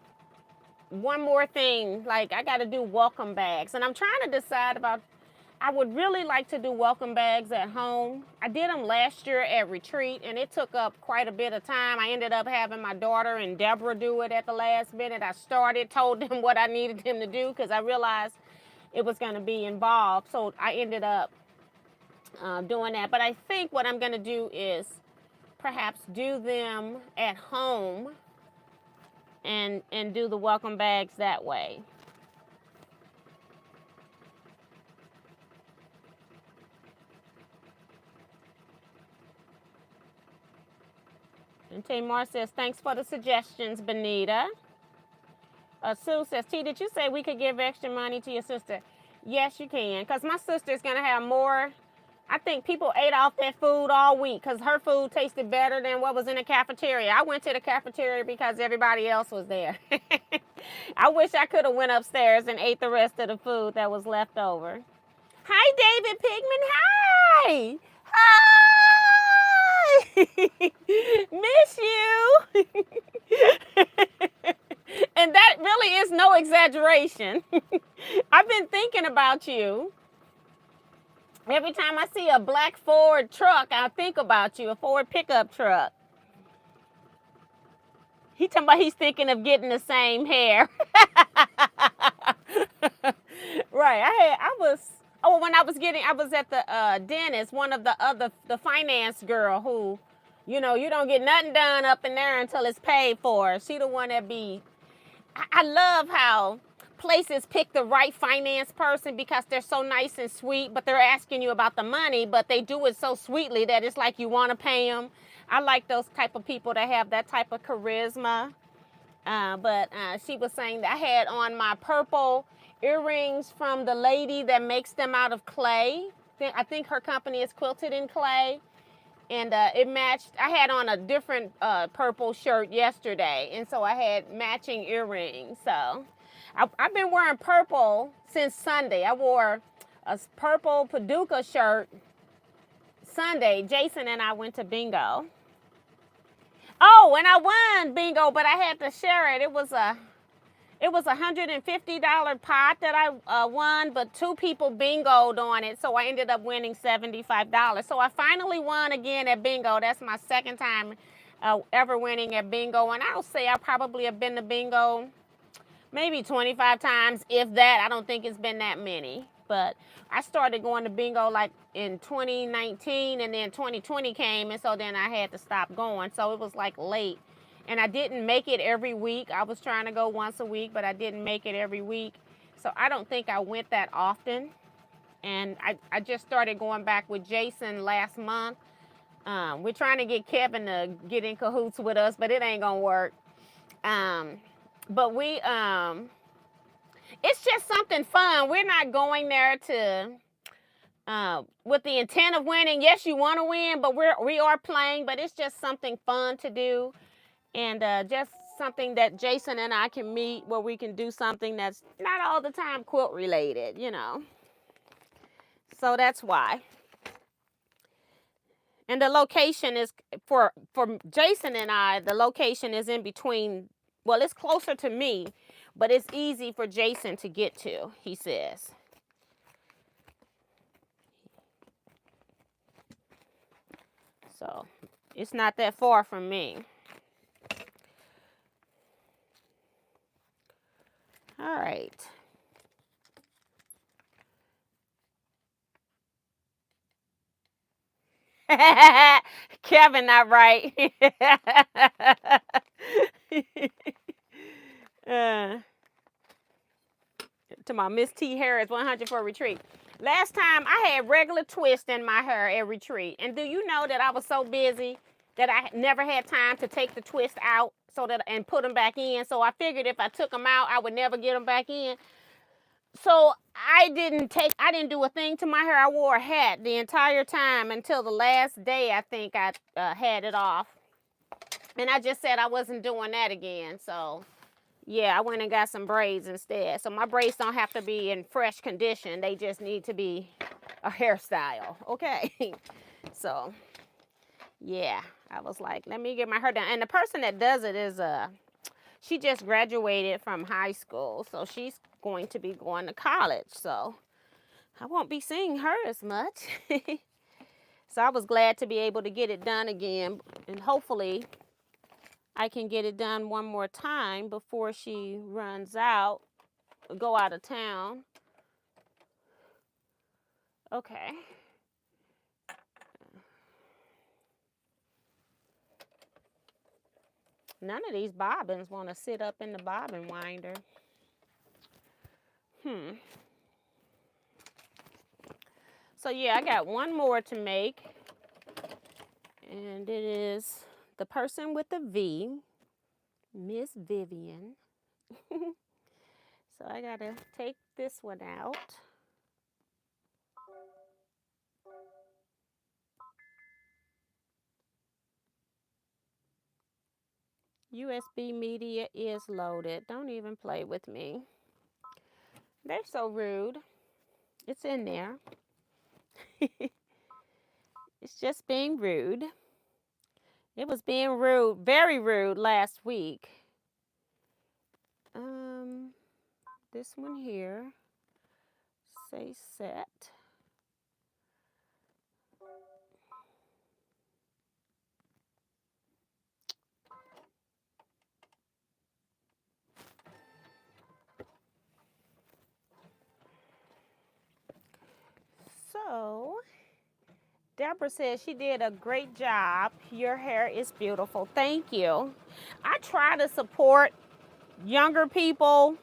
Speaker 1: one more thing. Like, I got to do welcome bags, and I'm trying to decide about, I would really like to do welcome bags at home. I did them last year at retreat, and it took up quite a bit of time. I ended up having my daughter and Deborah do it at the last minute. I told them what I needed them to do because I realized it was going to be involved. So I ended up doing that. But I think what I'm going to do is perhaps do them at home and do the welcome bags that way. And Tamar says, thanks for the suggestions, Benita. Sue says, T, did you say we could give extra money to your sister? Yes, you can, because my sister's going to have more. I think people ate off that food all week because her food tasted better than what was in the cafeteria. I went to the cafeteria because everybody else was there. I wish I could have went upstairs and ate the rest of the food that was left over. Hi, David Pigman. Hi. Miss you. And that really is no exaggeration. I've been thinking about you. Every time I see a black Ford truck, I think about you, a Ford pickup truck. He talking about he's thinking of getting the same hair. Right. When I was at the dentist, one of the finance girl who, you don't get nothing done up in there until it's paid for. She the one that be, I love how places pick the right finance person because they're so nice and sweet, but they're asking you about the money, but they do it so sweetly that it's like you want to pay them. I like those type of people that have that type of charisma. But she was saying that I had on my purple earrings from the lady that makes them out of clay. I think her company is Quilted in Clay. And it matched. I had on a different purple shirt yesterday, and so I had matching earrings. So I've been wearing purple since Sunday. I wore a purple Paducah shirt Sunday. Jason and I went to bingo. Oh, and I won bingo, but I had to share it. It was a $150 pot that I won, but 2 people bingoed on it, so I ended up winning $75. So I finally won again at bingo. That's my second time ever winning at bingo, and I'll say I probably have been to bingo maybe 25 times, if that. I don't think it's been that many, but I started going to bingo like in 2019, and then 2020 came, and so then I had to stop going, so it was like late. And I didn't make it every week. I was trying to go once a week, but I didn't make it every week. So I don't think I went that often. And I just started going back with Jason last month. We're trying to get Kevin to get in cahoots with us, but it ain't gonna work. But it's just something fun. We're not going there to with the intent of winning. Yes, you want to win, but we are playing. But it's just something fun to do. And just something that Jason and I can meet where we can do something that's not all the time quilt related, So that's why. And the location is, for Jason and I, the location is in between, well, it's closer to me, but it's easy for Jason to get to, he says. So it's not that far from me. All right. Kevin, not right. To my Miss T Harris 100 for retreat. Last time I had regular twist in my hair at retreat. And do you know that I was so busy that I never had time to take the twist out and put them back in. So I figured if I took them out, I would never get them back in. So I didn't do a thing to my hair. I wore a hat the entire time until the last day. I think I had it off. And I just said I wasn't doing that again. So yeah, I went and got some braids instead. So my braids don't have to be in fresh condition. They just need to be a hairstyle. Okay. So yeah, I was like, let me get my hair done. And the person that does it is she just graduated from high school, so she's going to be going to college. So I won't be seeing her as much. So I was glad to be able to get it done again, and hopefully I can get it done one more time before she runs out, go out of town. Okay. None of these bobbins want to sit up in the bobbin winder. So yeah, I got one more to make. And it is the person with the V, Miss Vivian. So I gotta take this one out. USB media is loaded. Don't even play with me. They're so rude. It's in there. It's just being rude. It was being rude, very rude last week. This one here, say set. So, Deborah says she did a great job. Your hair is beautiful. Thank you. I try to support younger people.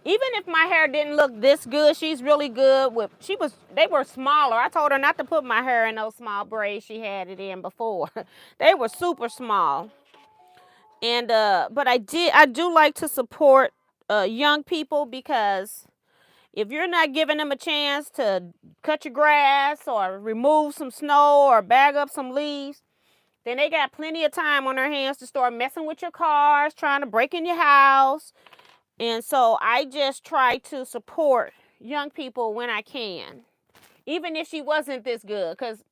Speaker 1: Even if my hair didn't look this good, she's really good with, they were smaller. I told her not to put my hair in those small braids she had it in before. They were super small. And, but I do like to support young people, because if you're not giving them a chance to cut your grass or remove some snow or bag up some leaves, then they got plenty of time on their hands to start messing with your cars, trying to break in your house. And so I just try to support young people when I can, even if she wasn't this good, because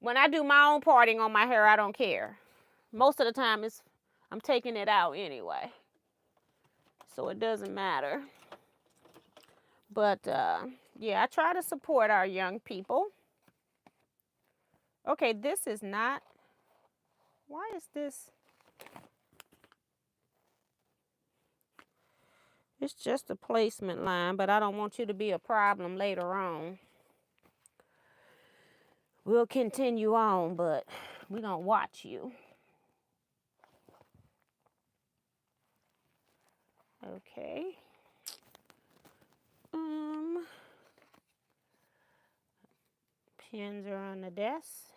Speaker 1: when I do my own parting on my hair, I don't care. Most of the time I'm taking it out anyway, so it doesn't matter. But yeah, I try to support our young people. Okay, this is not, why is this? It's just a placement line, but I don't want you to be a problem later on. We'll continue on, but we're gonna watch you. Okay. Pens are on the desk.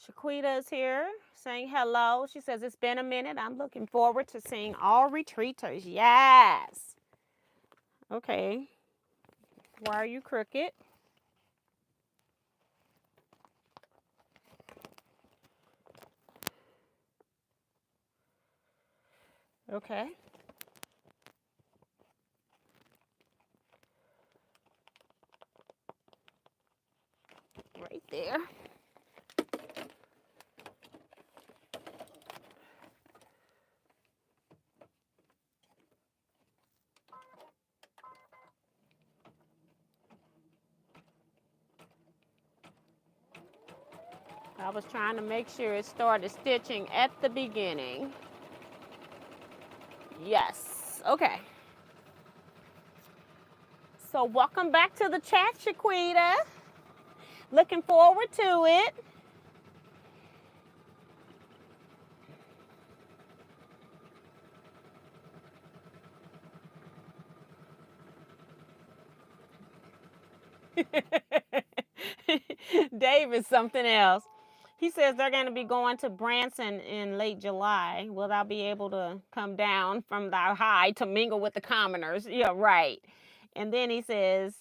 Speaker 1: Shaquita is here saying hello. She says, it's been a minute. I'm looking forward to seeing all retreaters. Yes. Okay. Why are you crooked? Okay. Right there. I was trying to make sure it started stitching at the beginning. Yes. Okay. So welcome back to the chat, Shaquita. Looking forward to it. Dave is something else. He says they're going to be going to Branson in late July. Will I be able to come down from the high to mingle with the commoners? Yeah, right. And then he says,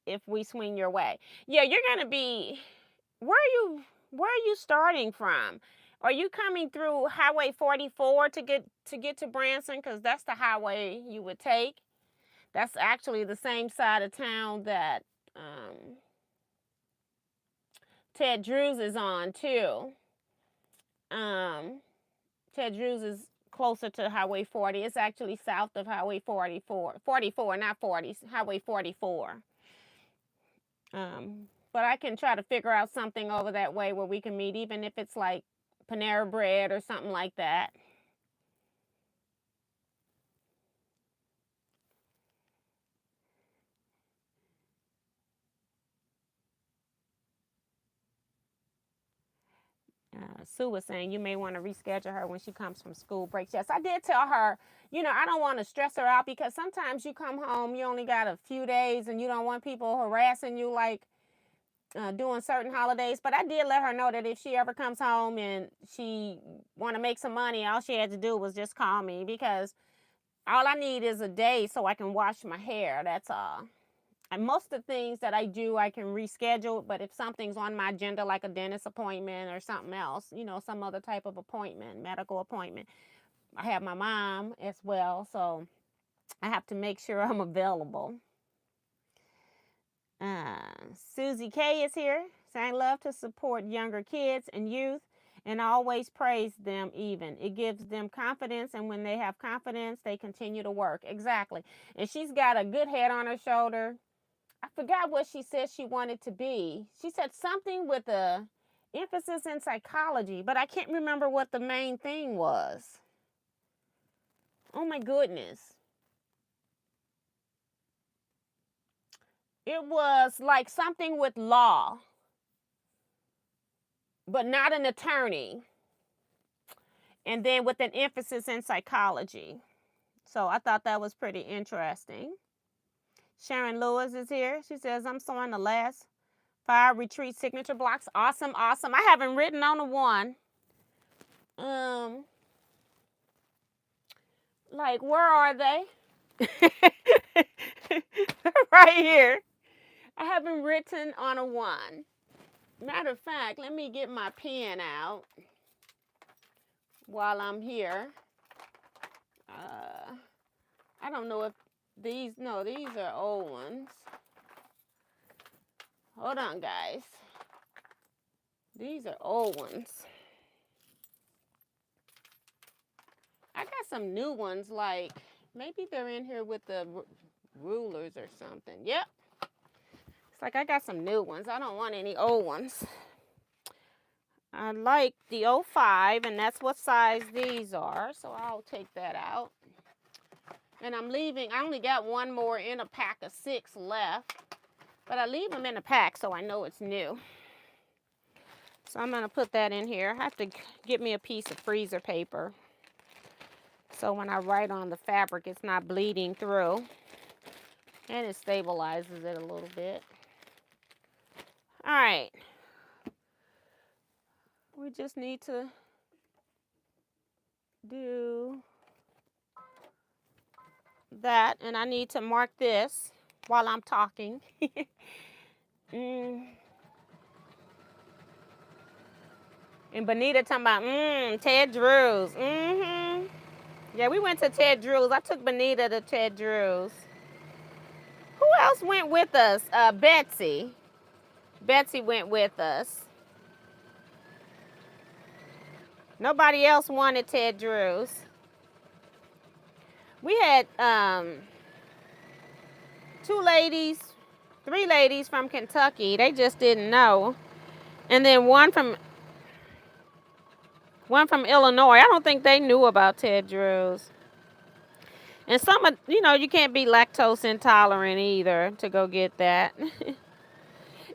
Speaker 1: if we swing your way. Yeah, you're going to be, where are you starting from? Are you coming through Highway 44 to get to Branson? Because that's the highway you would take. That's actually the same side of town that Ted Drew's is on too. Ted Drew's is closer to Highway 40. It's actually south of Highway 44, not 40, Highway 44. But I can try to figure out something over that way where we can meet, even if it's like Panera Bread or something like that. Sue was saying you may want to reschedule her when she comes from school breaks. Yes, I did tell her, I don't want to stress her out because sometimes you come home, you only got a few days and you don't want people harassing you like doing certain holidays. But I did let her know that if she ever comes home and she want to make some money, all she had to do was just call me, because all I need is a day so I can wash my hair. That's all. And most of the things that I do, I can reschedule. But if something's on my agenda, like a dentist appointment or something else, some other type of appointment, medical appointment, I have my mom as well. So I have to make sure I'm available. Susie K is here. Saying, I love to support younger kids and youth and always praise them even. It gives them confidence, and when they have confidence, they continue to work. Exactly. And she's got a good head on her shoulder. I forgot what she said she wanted to be. She said something with a emphasis in psychology, but I can't remember what the main thing was. Oh my goodness. It was like something with law, but not an attorney. And then with an emphasis in psychology. So I thought that was pretty interesting. Sharon Lewis is here. She says, I'm sewing the last 5 retreat signature blocks. Awesome, awesome. I haven't written on the one. Like, where are they? Right here. I haven't written on a one. Matter of fact, let me get my pen out while I'm here. I don't know if these are old ones. Hold on, guys. These are old ones. I got some new ones, like maybe they're in here with the rulers or something. Yep. It's like I got some new ones. I don't want any old ones. I like the 05, and that's what size these are, so I'll take that out. And I'm leaving, I only got one more in a pack of 6 left, but I leave them in a pack so I know it's new. So I'm going to put that in here. I have to get me a piece of freezer paper, so when I write on the fabric, it's not bleeding through, and it stabilizes it a little bit. All right. We just need to do that, and I need to mark this while I'm talking. And Bonita talking about, Ted Drew's. Yeah, we went to Ted Drew's. I took Bonita to Ted Drew's. Who else went with us? Betsy. Betsy went with us. Nobody else wanted Ted Drew's. We had 3 ladies from Kentucky. They just didn't know. And then one from Illinois. I don't think they knew about Ted Drew's. And some of, you can't be lactose intolerant either to go get that.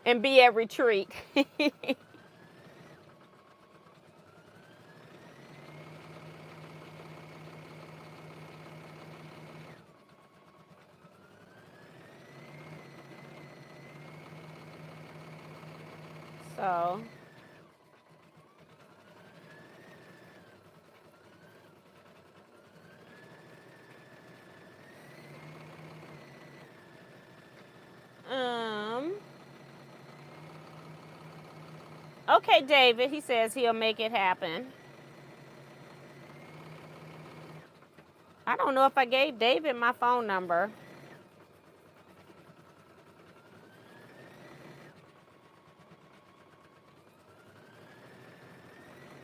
Speaker 1: And be at retreat. So okay, David, he says he'll make it happen. I don't know if I gave David my phone number.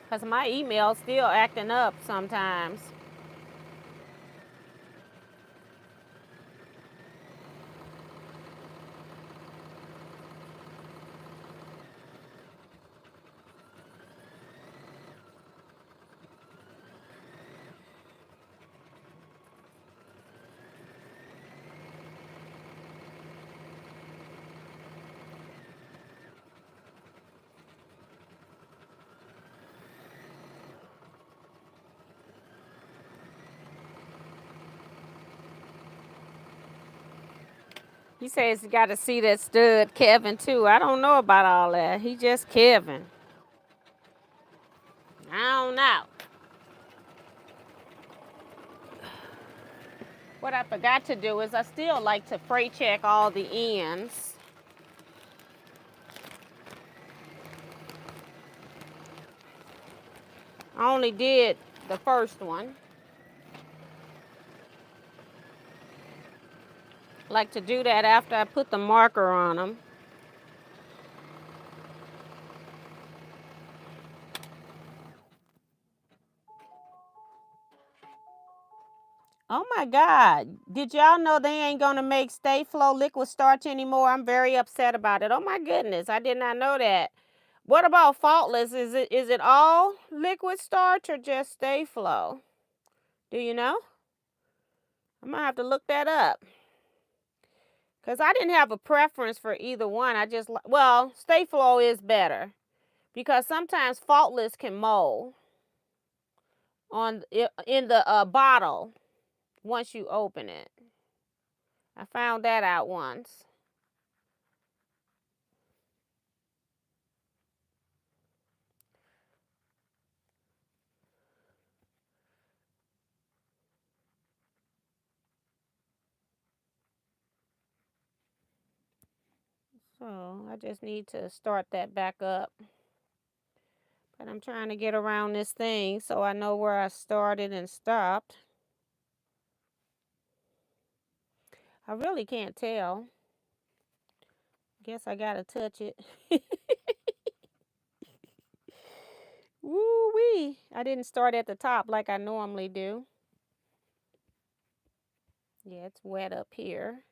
Speaker 1: Because my email's still acting up sometimes. He says you got to see that stud Kevin too. I don't know about all that. He just Kevin. I don't know. What I forgot to do is I still like to freight check all the ends. I only did the first one. Like to do that after I put the marker on them. Oh my God. Did y'all know they ain't gonna make Stay Flow liquid starch anymore? I'm very upset about it. Oh my goodness, I did not know that. What about Faultless? Is it all liquid starch or just Stay Flow? Do you know? I'm gonna have to look that up. Because I didn't have a preference for either one. I just, well, Stay Flow is better. Because sometimes Faultless can mold in the bottle once you open it. I found that out once. So I just need to start that back up. But I'm trying to get around this thing so I know where I started and stopped. I really can't tell. Guess I gotta touch it. Woo-wee. I didn't start at the top like I normally do. Yeah, it's wet up here.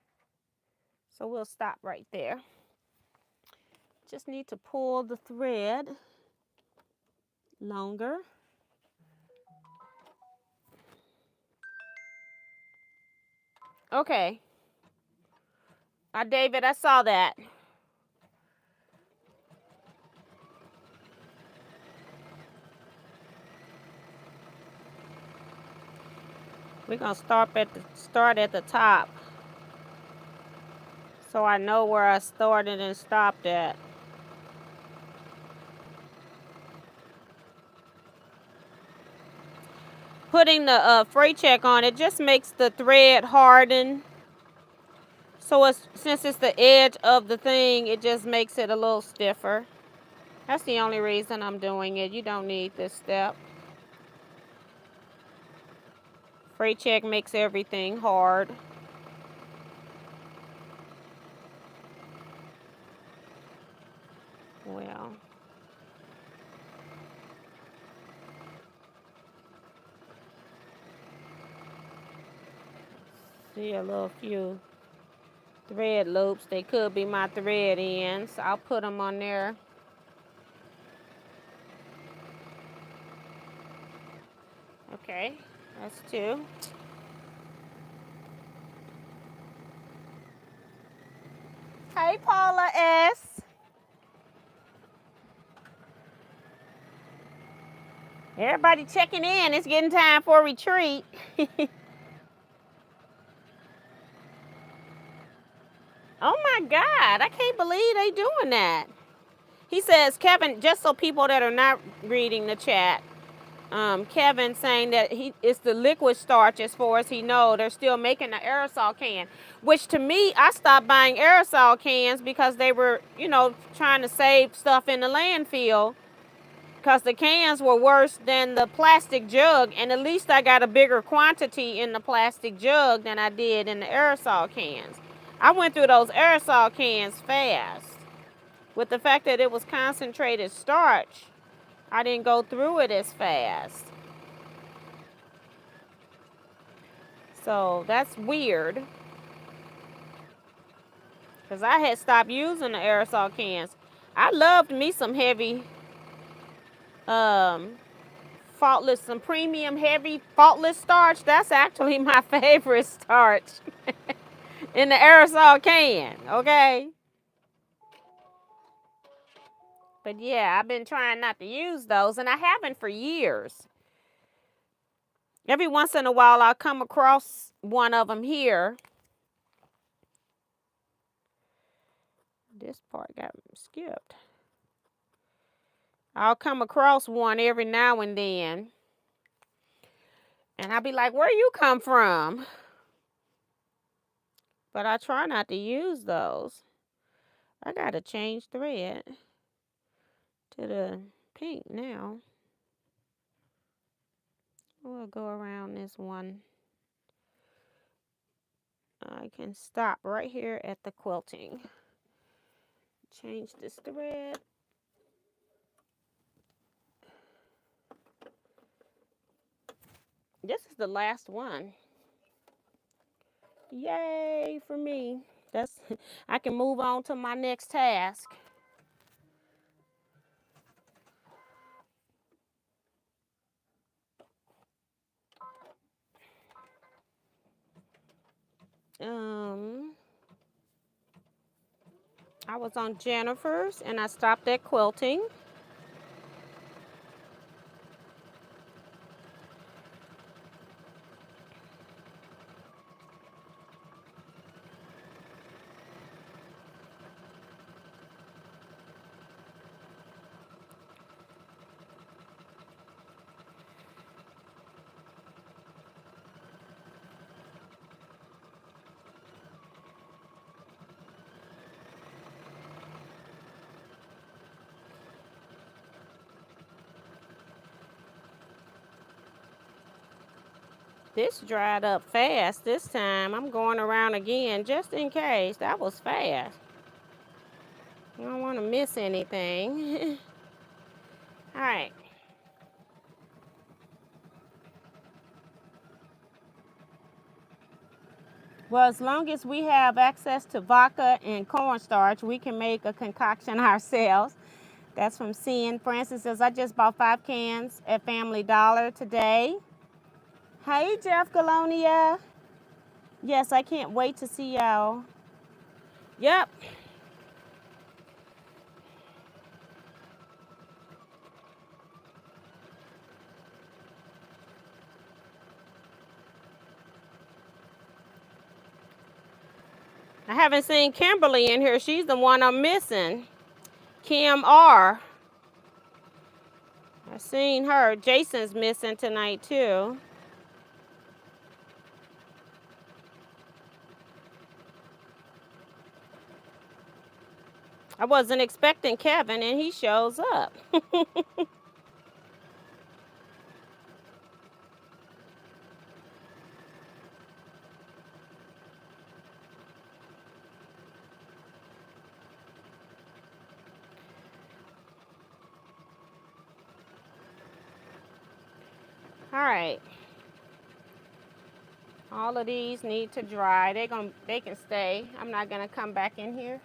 Speaker 1: So we'll stop right there. Just need to pull the thread longer. Okay. David, I saw that. We're gonna start at the top, so I know where I started and stopped at. Putting the freight check on it just makes the thread harden. So since it's the edge of the thing, it just makes it a little stiffer. That's the only reason I'm doing it. You don't need this step. Freight check makes everything hard. Well, see a little few thread loops. They could be my thread ends. I'll put them on there. Okay, that's two. Hey, Paula S. Everybody checking in. It's getting time for a retreat. Oh my God, I can't believe they doing that. He says, Kevin, just so people that are not reading the chat, Kevin saying that it's the liquid starch as far as he knows. They're still making the aerosol can, which to me, I stopped buying aerosol cans because they were, trying to save stuff in the landfill because the cans were worse than the plastic jug, and at least I got a bigger quantity in the plastic jug than I did in the aerosol cans. I went through those aerosol cans fast. With the fact that it was concentrated starch, I didn't go through it as fast. So that's weird. Because I had stopped using the aerosol cans. I loved me some heavy, faultless, some premium heavy faultless starch. That's actually my favorite starch in the aerosol can, okay? But yeah, I've been trying not to use those, and I haven't for years. Every once in a while, I'll come across one of them here. This part got skipped. I'll come across one every now and then. And I'll be like, where you come from? But I try not to use those. I gotta change thread to the pink now. We'll go around this one. I can stop right here at the quilting. Change this thread. This is the last one. Yay for me. That's I can move on to my next task. I was on Jennifer's and I stopped at quilting. This dried up fast this time. I'm going around again just in case. That was fast. I don't want to miss anything. All right. Well, as long as we have access to vodka and cornstarch, we can make a concoction ourselves. That's from Cian. Francis says, I just bought 5 cans at Family Dollar today. Hey, Jeff Galonia. Yes, I can't wait to see y'all. Yep. I haven't seen Kimberly in here. She's the one I'm missing. Kim R. I seen her. Jason's missing tonight too. I wasn't expecting Kevin and he shows up. All right. All of these need to dry. They can stay. I'm not gonna come back in here.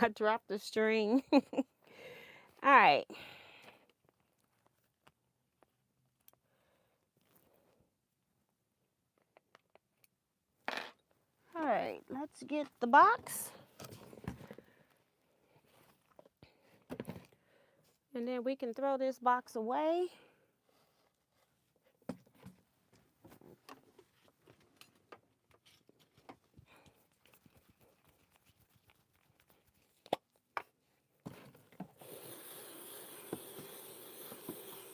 Speaker 1: I dropped the string. All right. All right, let's get the box. And then we can throw this box away.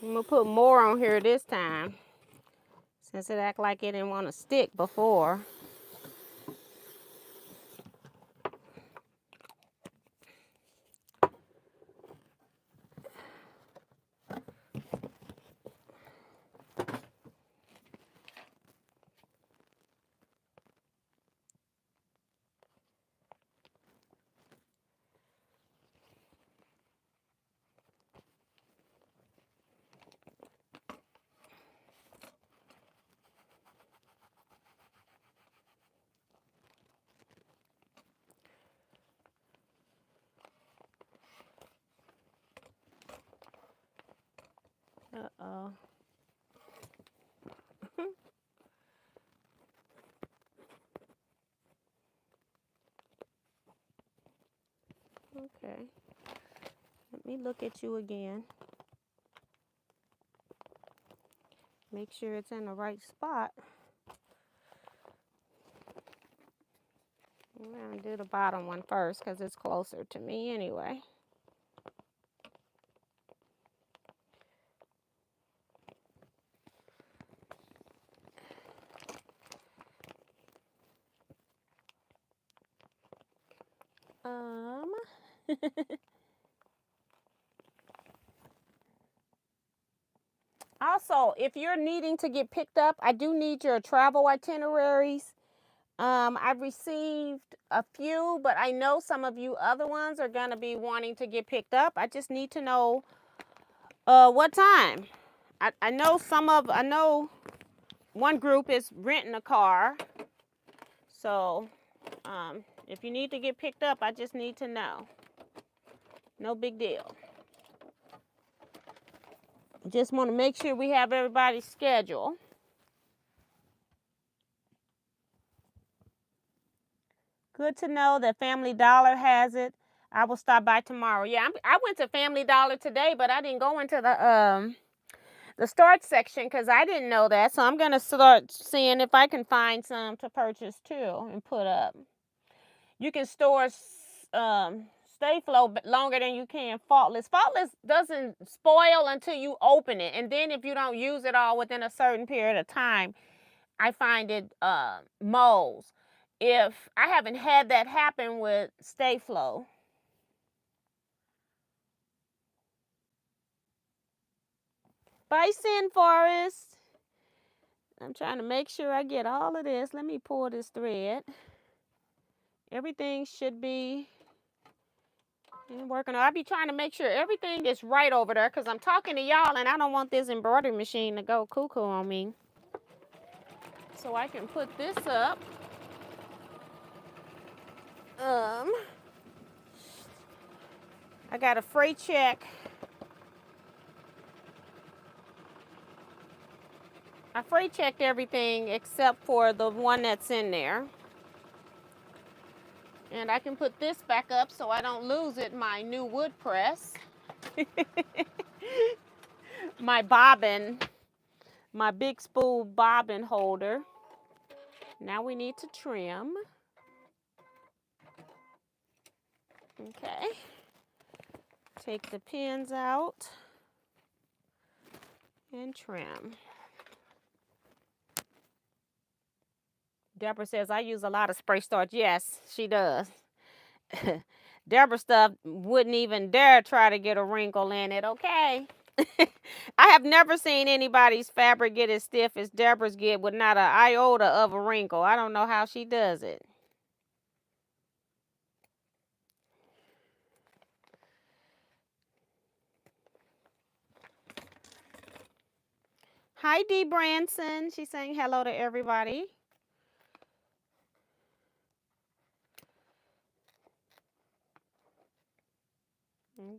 Speaker 1: I'm gonna put more on here this time, since it act like it didn't want to stick before. Uh-oh. Okay. Let me look at you again. Make sure it's in the right spot. I'm gonna do the bottom one first because it's closer to me anyway. Also, if you're needing to get picked up, I do need your travel itineraries. I've received a few, but I know some of you other ones are going to be wanting to get picked up. I just need to know what time. I know one group is renting a car. So if you need to get picked up, I just need to know. No big deal. Just want to make sure we have everybody's schedule. Good to know that Family Dollar has it. I will stop by tomorrow. Yeah, I went to Family Dollar today, but I didn't go into the start section because I didn't know that. So I'm going to start seeing if I can find some to purchase too and put up. You can store Stay Flow longer than you can Faultless. Faultless doesn't spoil until you open it. And then if you don't use it all within a certain period of time, I find it molds. If I haven't had that happen with Stay Flow. Bison Forest. I'm trying to make sure I get all of this. Let me pull this thread. Everything should be working. I'll be trying to make sure everything is right over there because I'm talking to y'all and I don't want this embroidery machine to go cuckoo on me. So I can put this up. I got a freight check. I freight checked everything except for the one that's in there. And I can put this back up so I don't lose it, my new wood press. My bobbin, my big spool bobbin holder. Now we need to trim. Okay. Take the pins out and trim. Deborah says, I use a lot of spray starch. Yes, she does. Deborah's stuff wouldn't even dare try to get a wrinkle in it, okay? I have never seen anybody's fabric get as stiff as Deborah's get with not an iota of a wrinkle. I don't know how she does it. Hi, Dee Branson. She's saying hello to everybody.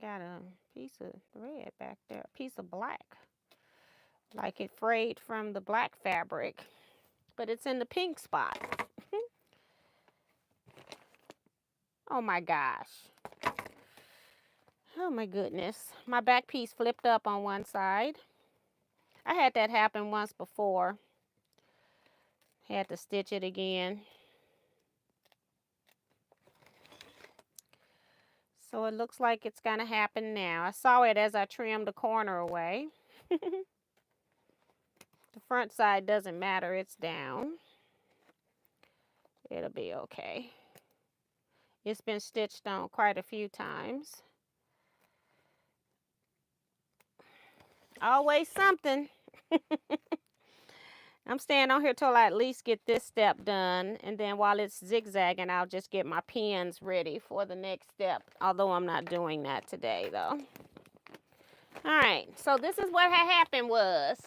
Speaker 1: got a piece of thread back there, a piece of black, like it frayed from the black fabric, but it's in the pink spot. Oh my gosh. Oh my goodness. My back piece flipped up on one side. I had that happen once before. Had to stitch it again. So it looks like it's gonna happen now. I saw it as I trimmed the corner away. The front side doesn't matter, it's down. It'll be okay. It's been stitched on quite a few times. Always something. I'm staying on here till I at least get this step done, and then while it's zigzagging, I'll just get my pins ready for the next step, although I'm not doing that today though. All right, so this is what had happened was,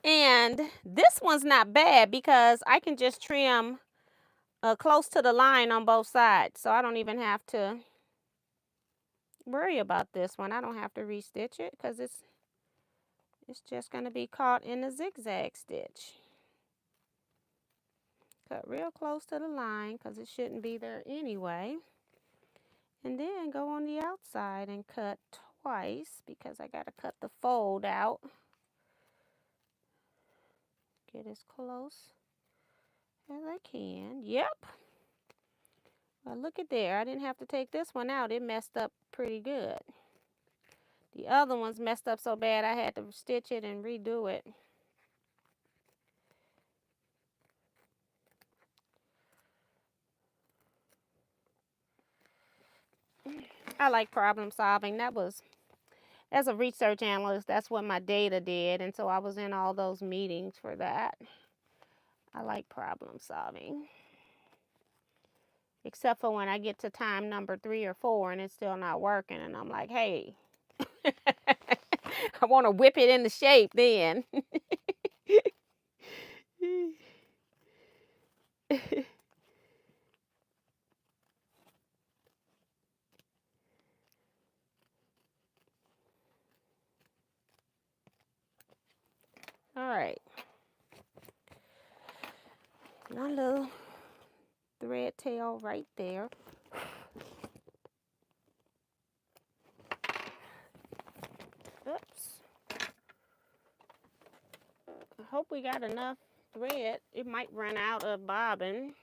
Speaker 1: and this one's not bad because I can just trim close to the line on both sides, so I don't even have to worry about this one. I don't have to restitch it because it's just going to be caught in a zigzag stitch. Cut real close to the line because it shouldn't be there anyway. And then go on the outside and cut twice because I got to cut the fold out. Get as close as I can. Yep. Well, look at there. I didn't have to take this one out. It messed up pretty good. The other one's messed up so bad I had to stitch it and redo it. I like problem solving. That was, as a research analyst, that's what my data did. And so I was in all those meetings for that. I like problem solving. Except for when I get to time number 3 or 4 and it's still not working. And I'm like, hey, I want to whip it into shape then. All right. My little thread tail right there. Oops. I hope we got enough thread. It might run out of bobbin.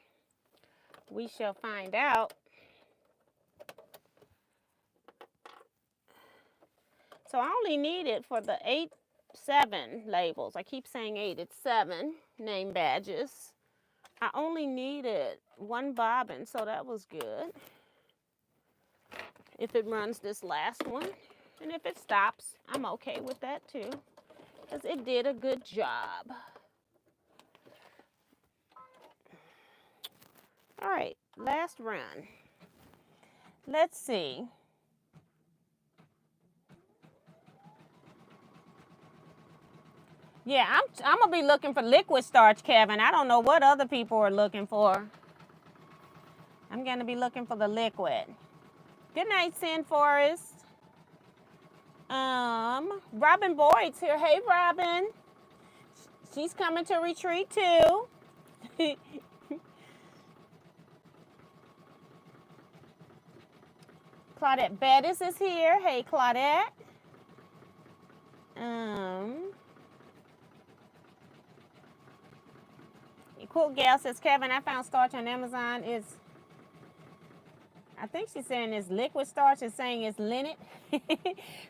Speaker 1: We shall find out. So I only need it for the 7 labels. I keep saying 8, it's 7 name badges. I only needed 1 bobbin, so that was good. If it runs this last one, and if it stops, I'm okay with that too, because it did a good job. All right, last run. Let's see. Yeah, I'm gonna be looking for liquid starch, Kevin. I don't know what other people are looking for. I'm gonna be looking for the liquid. Good night, Sin Forest. Robin Boyd's here. Hey, Robin. She's coming to retreat too. Claudette Bettis is here. Hey, Claudette. Quilt Gal says, Kevin, I found starch on Amazon. I think she's saying it's liquid starch. It's saying it's linnet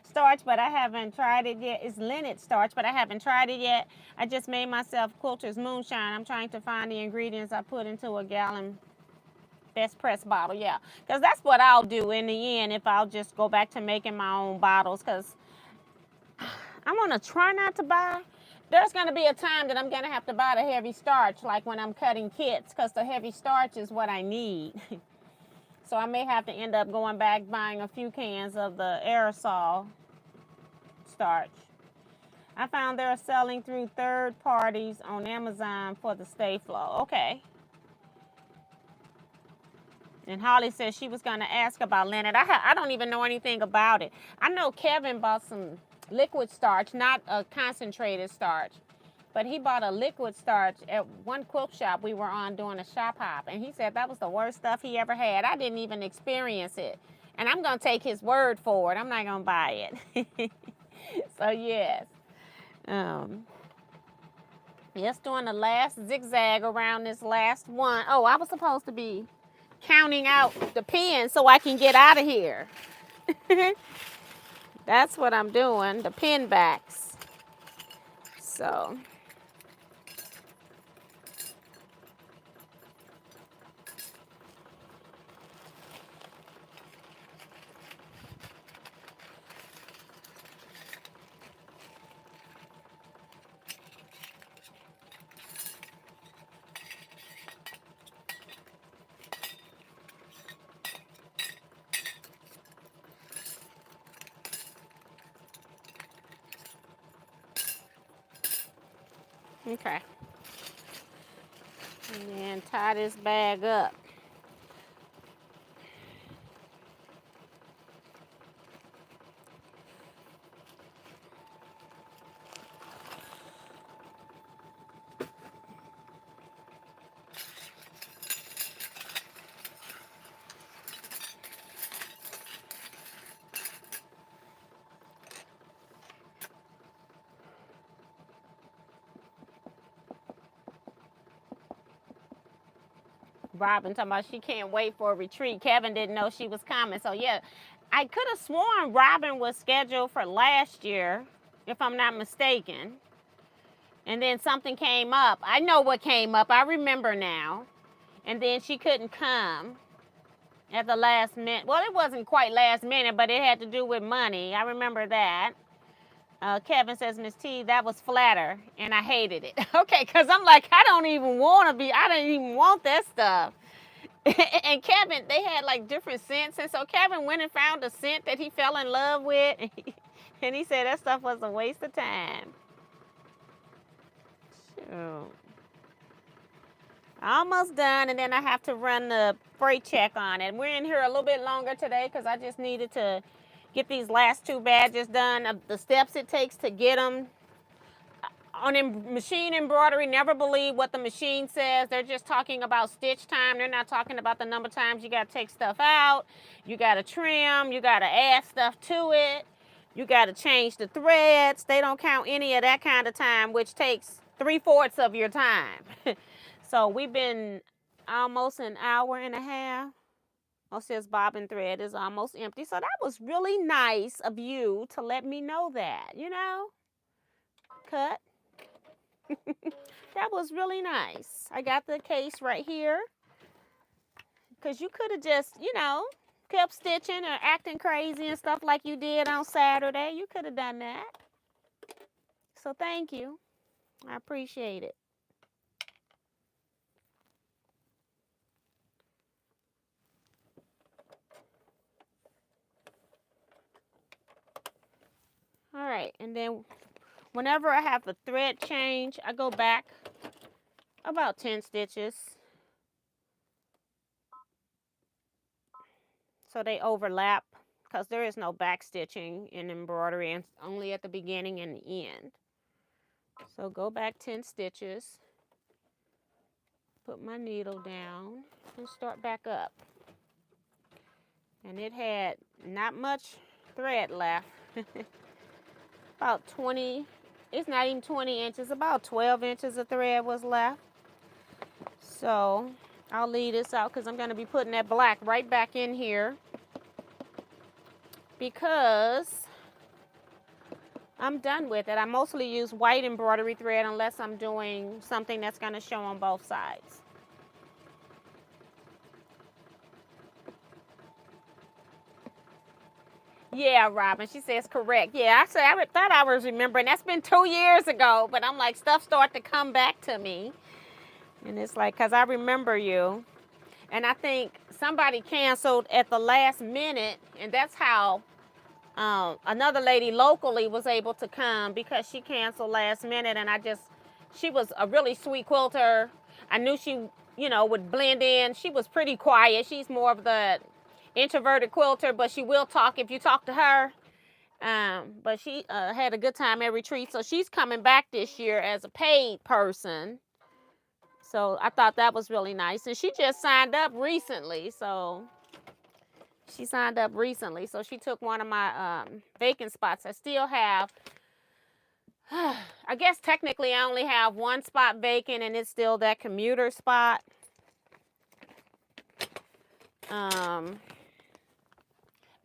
Speaker 1: starch, but I haven't tried it yet. It's linnet starch, but I haven't tried it yet. I just made myself Quilter's Moonshine. I'm trying to find the ingredients I put into a gallon best press bottle. Yeah, because that's what I'll do in the end if I'll just go back to making my own bottles, because I'm going to try not to buy. There's going to be a time that I'm going to have to buy the heavy starch, like when I'm cutting kits, because the heavy starch is what I need. So I may have to end up going back buying a few cans of the aerosol starch. I found they're selling through third parties on Amazon for the Stay Flow. Okay. And Holly said she was going to ask about linen. I don't even know anything about it. I know Kevin bought some liquid starch, not a concentrated starch, but he bought a liquid starch at one quilt shop we were on doing a shop hop. And he said that was the worst stuff he ever had. I didn't even experience it. And I'm going to take his word for it. I'm not going to buy it. So, yes. Yes, doing the last zigzag around this last one. Oh, I was supposed to be counting out the pins so I can get out of here. That's what I'm doing, the pin backs. So. Okay. And then tie this bag up. Robin talking about she can't wait for a retreat. Kevin didn't know she was coming. So, yeah, I could have sworn Robin was scheduled for last year, if I'm not mistaken. And then something came up. I know what came up. I remember now. And then she couldn't come at the last minute. Well, it wasn't quite last minute, but it had to do with money. I remember that. Kevin says, Miss T, that was flatter, and I hated it. Okay, because I'm like, I don't even want that stuff. And Kevin, they had like different scents, and so Kevin went and found a scent that he fell in love with, and he said that stuff was a waste of time. Shoot. Almost done, and then I have to run the freight check on it. We're in here a little bit longer today because I just needed to get these last two badges done, of the steps it takes to get them. On machine embroidery, never believe what the machine says. They're just talking about stitch time. They're not talking about the number of times you got to take stuff out. You got to trim. You got to add stuff to it. You got to change the threads. They don't count any of that kind of time, which takes 3/4 of your time. So we've been almost an hour and a half. Oh, says bobbin thread is almost empty. So that was really nice of you to let me know that, you know. Cut. That was really nice. I got the case right here. Because you could have just, you know, kept stitching or acting crazy and stuff like you did on Saturday. You could have done that. So thank you. I appreciate it. All right, and then whenever I have a thread change, I go back about 10 stitches. So they overlap, because there is no back stitching in embroidery, and only at the beginning and the end. So go back 10 stitches, put my needle down, and start back up. And it had not much thread left. About 20, it's not even 20 inches, about 12 inches of thread was left. So I'll leave this out because I'm going to be putting that black right back in here, because I'm done with it. I mostly use white embroidery thread unless I'm doing something that's going to show on both sides. Yeah, Robin, she says correct. Yeah, I thought I was remembering. That's been 2 years ago, but I'm like, stuff started to come back to me. And it's like, because I remember you. And I think somebody canceled at the last minute, and that's how another lady locally was able to come, because she canceled last minute. And she was a really sweet quilter. I knew she you know, would blend in. She was pretty quiet. She's more of the introverted quilter, but she will talk if you talk to her. But she had a good time at retreat, so she's coming back this year as a paid person. So I thought that was really nice. And she just signed up recently, so she took one of my vacant spots. I still have, I guess technically I only have one spot vacant, and it's still that commuter spot.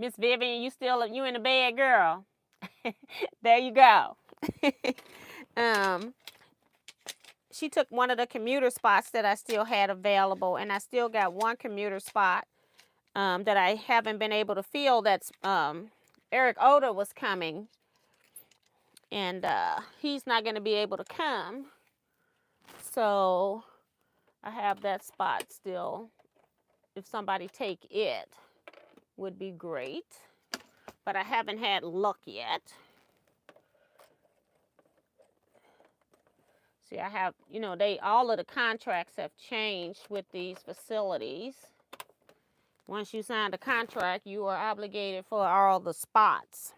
Speaker 1: Miss Vivian, you in the bed, girl? There you go. She took one of the commuter spots that I still had available, and I still got one commuter spot that I haven't been able to fill. That's Eric Oda was coming, and he's not going to be able to come, so I have that spot still. If somebody take it, would be great, but I haven't had luck yet. See, I have, you know, all of the contracts have changed with these facilities. Once you sign the contract, you are obligated for all the spots.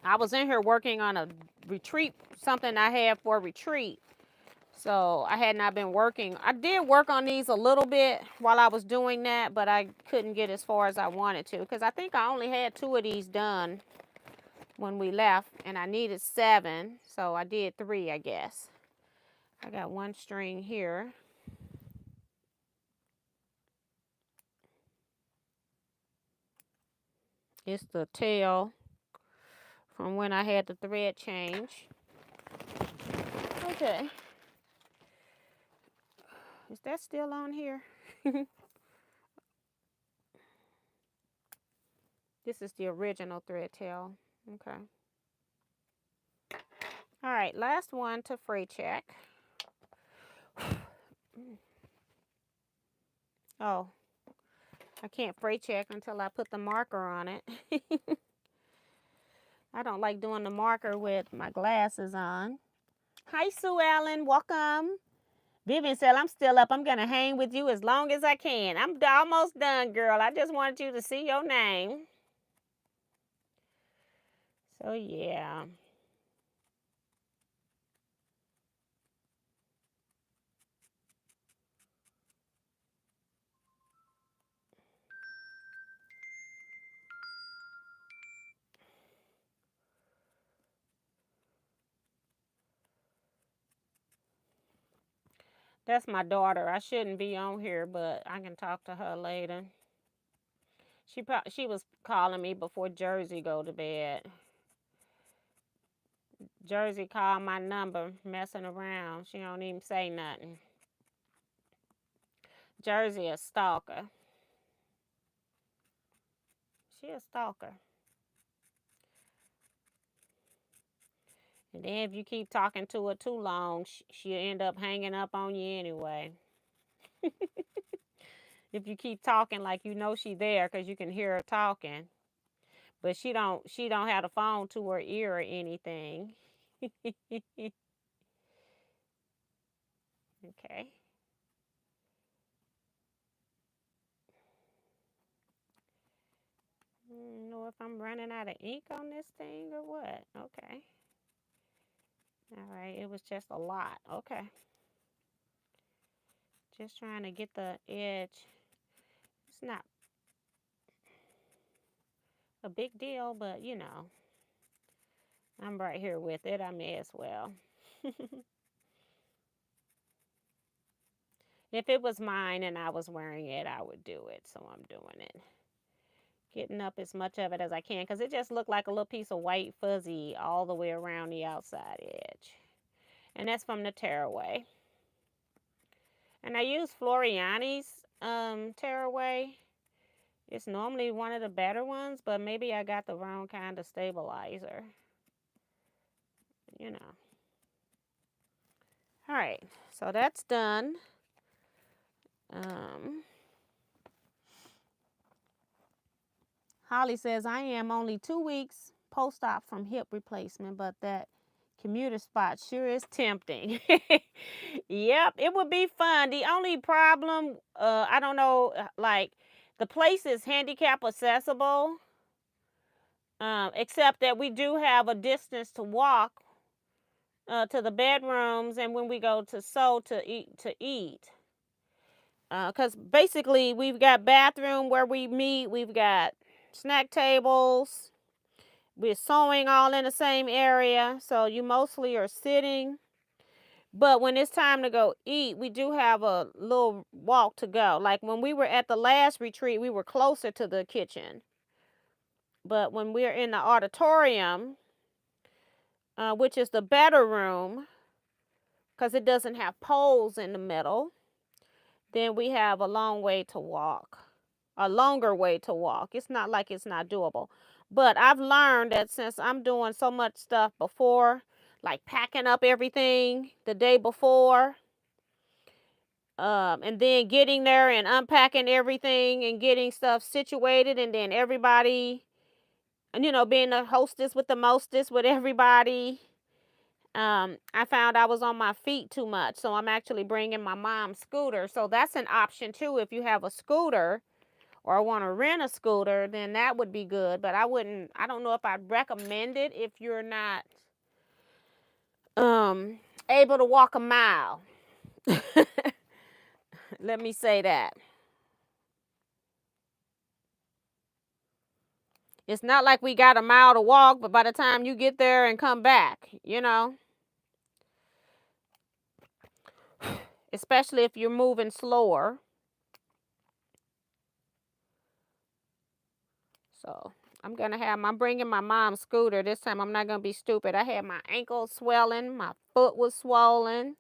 Speaker 1: I was in here working on a retreat, something I had for a retreat. So I had not been working. I did work on these a little bit while I was doing that, but I couldn't get as far as I wanted to, because I think I only had 2 of these done when we left, and I needed 7, so I did 3, I guess. I got 1 string here. It's the tail from when I had the thread change. Okay. Is that still on here? This is the original thread tail. Okay. All right, last one to freight check. Oh, I can't freight check until I put the marker on it. I don't like doing the marker with my glasses on. Hi, Sue Allen. Welcome. Vivian said, I'm still up. I'm going to hang with you as long as I can. I'm almost done, girl. I just wanted you to see your name. So, yeah. That's my daughter. I shouldn't be on here, but I can talk to her later. She was calling me before Jersey go to bed. Jersey called my number, messing around. She don't even say nothing. Jersey a stalker. She a stalker. And then if you keep talking to her too long, she'll end up hanging up on you anyway. If you keep talking like you know she there, because you can hear her talking, but she don't have the phone to her ear or anything. Okay. I don't know if I'm running out of ink on this thing or what. Okay. All right. It was just a lot. Okay. Just trying to get the edge. It's not a big deal, but you know, I'm right here with it. I may as well. If it was mine and I was wearing it, I would do it. So I'm doing it. Getting up as much of it as I can, because it just looked like a little piece of white fuzzy all the way around the outside edge. And that's from the tearaway. And I use Floriani's tearaway. It's normally one of the better ones, but maybe I got the wrong kind of stabilizer. You know. All right, so that's done. Holly says, I am only 2 weeks post-op from hip replacement, but that Commuter spot sure is tempting. Yep, it would be fun. The only problem, I don't know, like the place is handicap accessible, except that we do have a distance to walk to the bedrooms and when we go to sew to eat. Because basically we've got bathroom where we meet, we've got snack tables, we're sewing all in the same area, so you mostly are sitting. But when it's time to go eat, we do have a little walk to go. Like when we were at the last retreat, we were closer to the kitchen. But when we're in the auditorium, which is the better room, because it doesn't have poles in the middle, then we have a long way to walk. A longer way to walk. It's not like it's not doable. But I've learned that since I'm doing so much stuff before, like packing up everything the day before, and then getting there and unpacking everything and getting stuff situated, and then everybody, and being the hostess with the mostest with everybody. I found I was on my feet too much, so I'm actually bringing my mom's scooter. So that's an option too. If you have a scooter or want to rent a scooter, then that would be good. But I don't know if I'd recommend it if you're not able to walk a mile. Let me say that. It's not like we got a mile to walk, but by the time you get there and come back, especially if you're moving slower. So I'm bringing my mom's scooter. This time I'm not going to be stupid. I had my ankle swelling. My foot was swollen.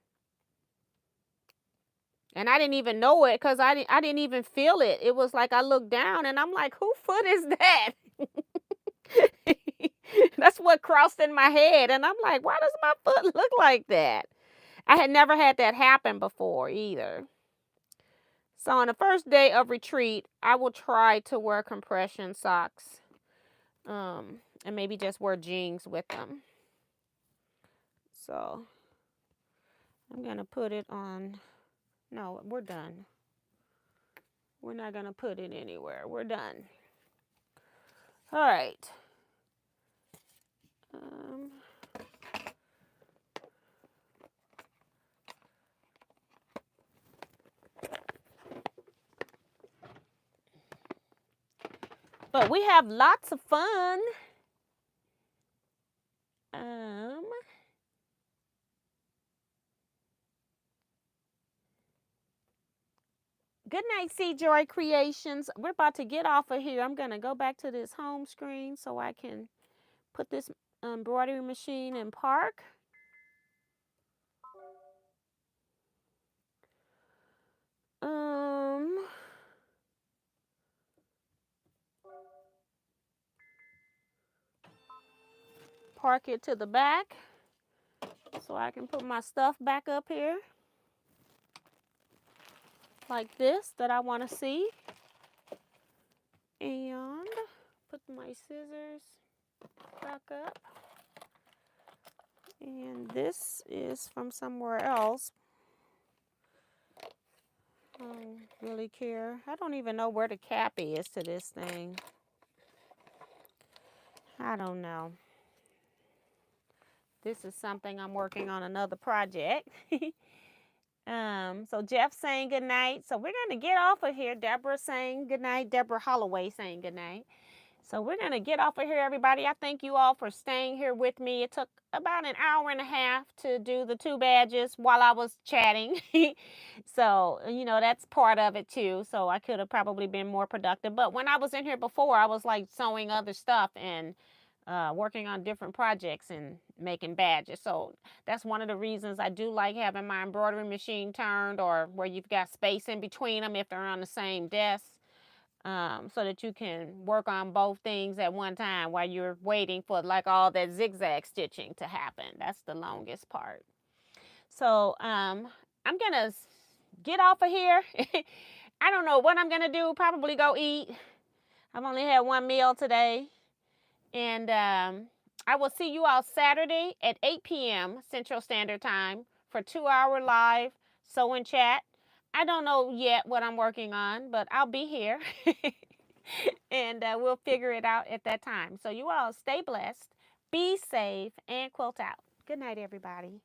Speaker 1: And I didn't even know it because I didn't even feel it. It was like I looked down and I'm like, whose foot is that? That's what crossed in my head. And I'm like, why does my foot look like that? I had never had that happen before either. So on the first day of retreat, I will try to wear compression socks. And maybe just wear jeans with them. So I'm going to put it on. No, we're done. We're not going to put it anywhere. We're done. All right. But we have lots of fun. Good night, C Joy Creations. We're about to get off of here. I'm going to go back to this home screen so I can put this embroidery machine in park. Park it to the back so I can put my stuff back up here like this that I want to see. And put my scissors back up. And this is from somewhere else. I don't really care. I don't even know where the cap is to this thing. I don't know. This is something I'm working on, another project. So Jeff saying good night. So we're going to get off of here. Deborah saying good night. Deborah Holloway saying good night. So we're going to get off of here, everybody. I thank you all for staying here with me. It took about an hour and a half to do the 2 badges while I was chatting. So, that's part of it too. So I could have probably been more productive. But when I was in here before, I was like sewing other stuff and working on different projects and making badges. So that's one of the reasons I do like having my embroidery machine turned, or where you've got space in between them if they're on the same desk. So that you can work on both things at one time while you're waiting for like all that zigzag stitching to happen. That's the longest part. So I'm gonna get off of here. I don't know what I'm gonna do. Probably go eat. I've only had one meal today, and I will see you all Saturday at 8 p.m. Central Standard Time for 2-hour live sew and chat. I don't know yet what I'm working on, but I'll be here. And we'll figure it out at that time. So you all stay blessed, be safe, and quilt out. Good night, everybody.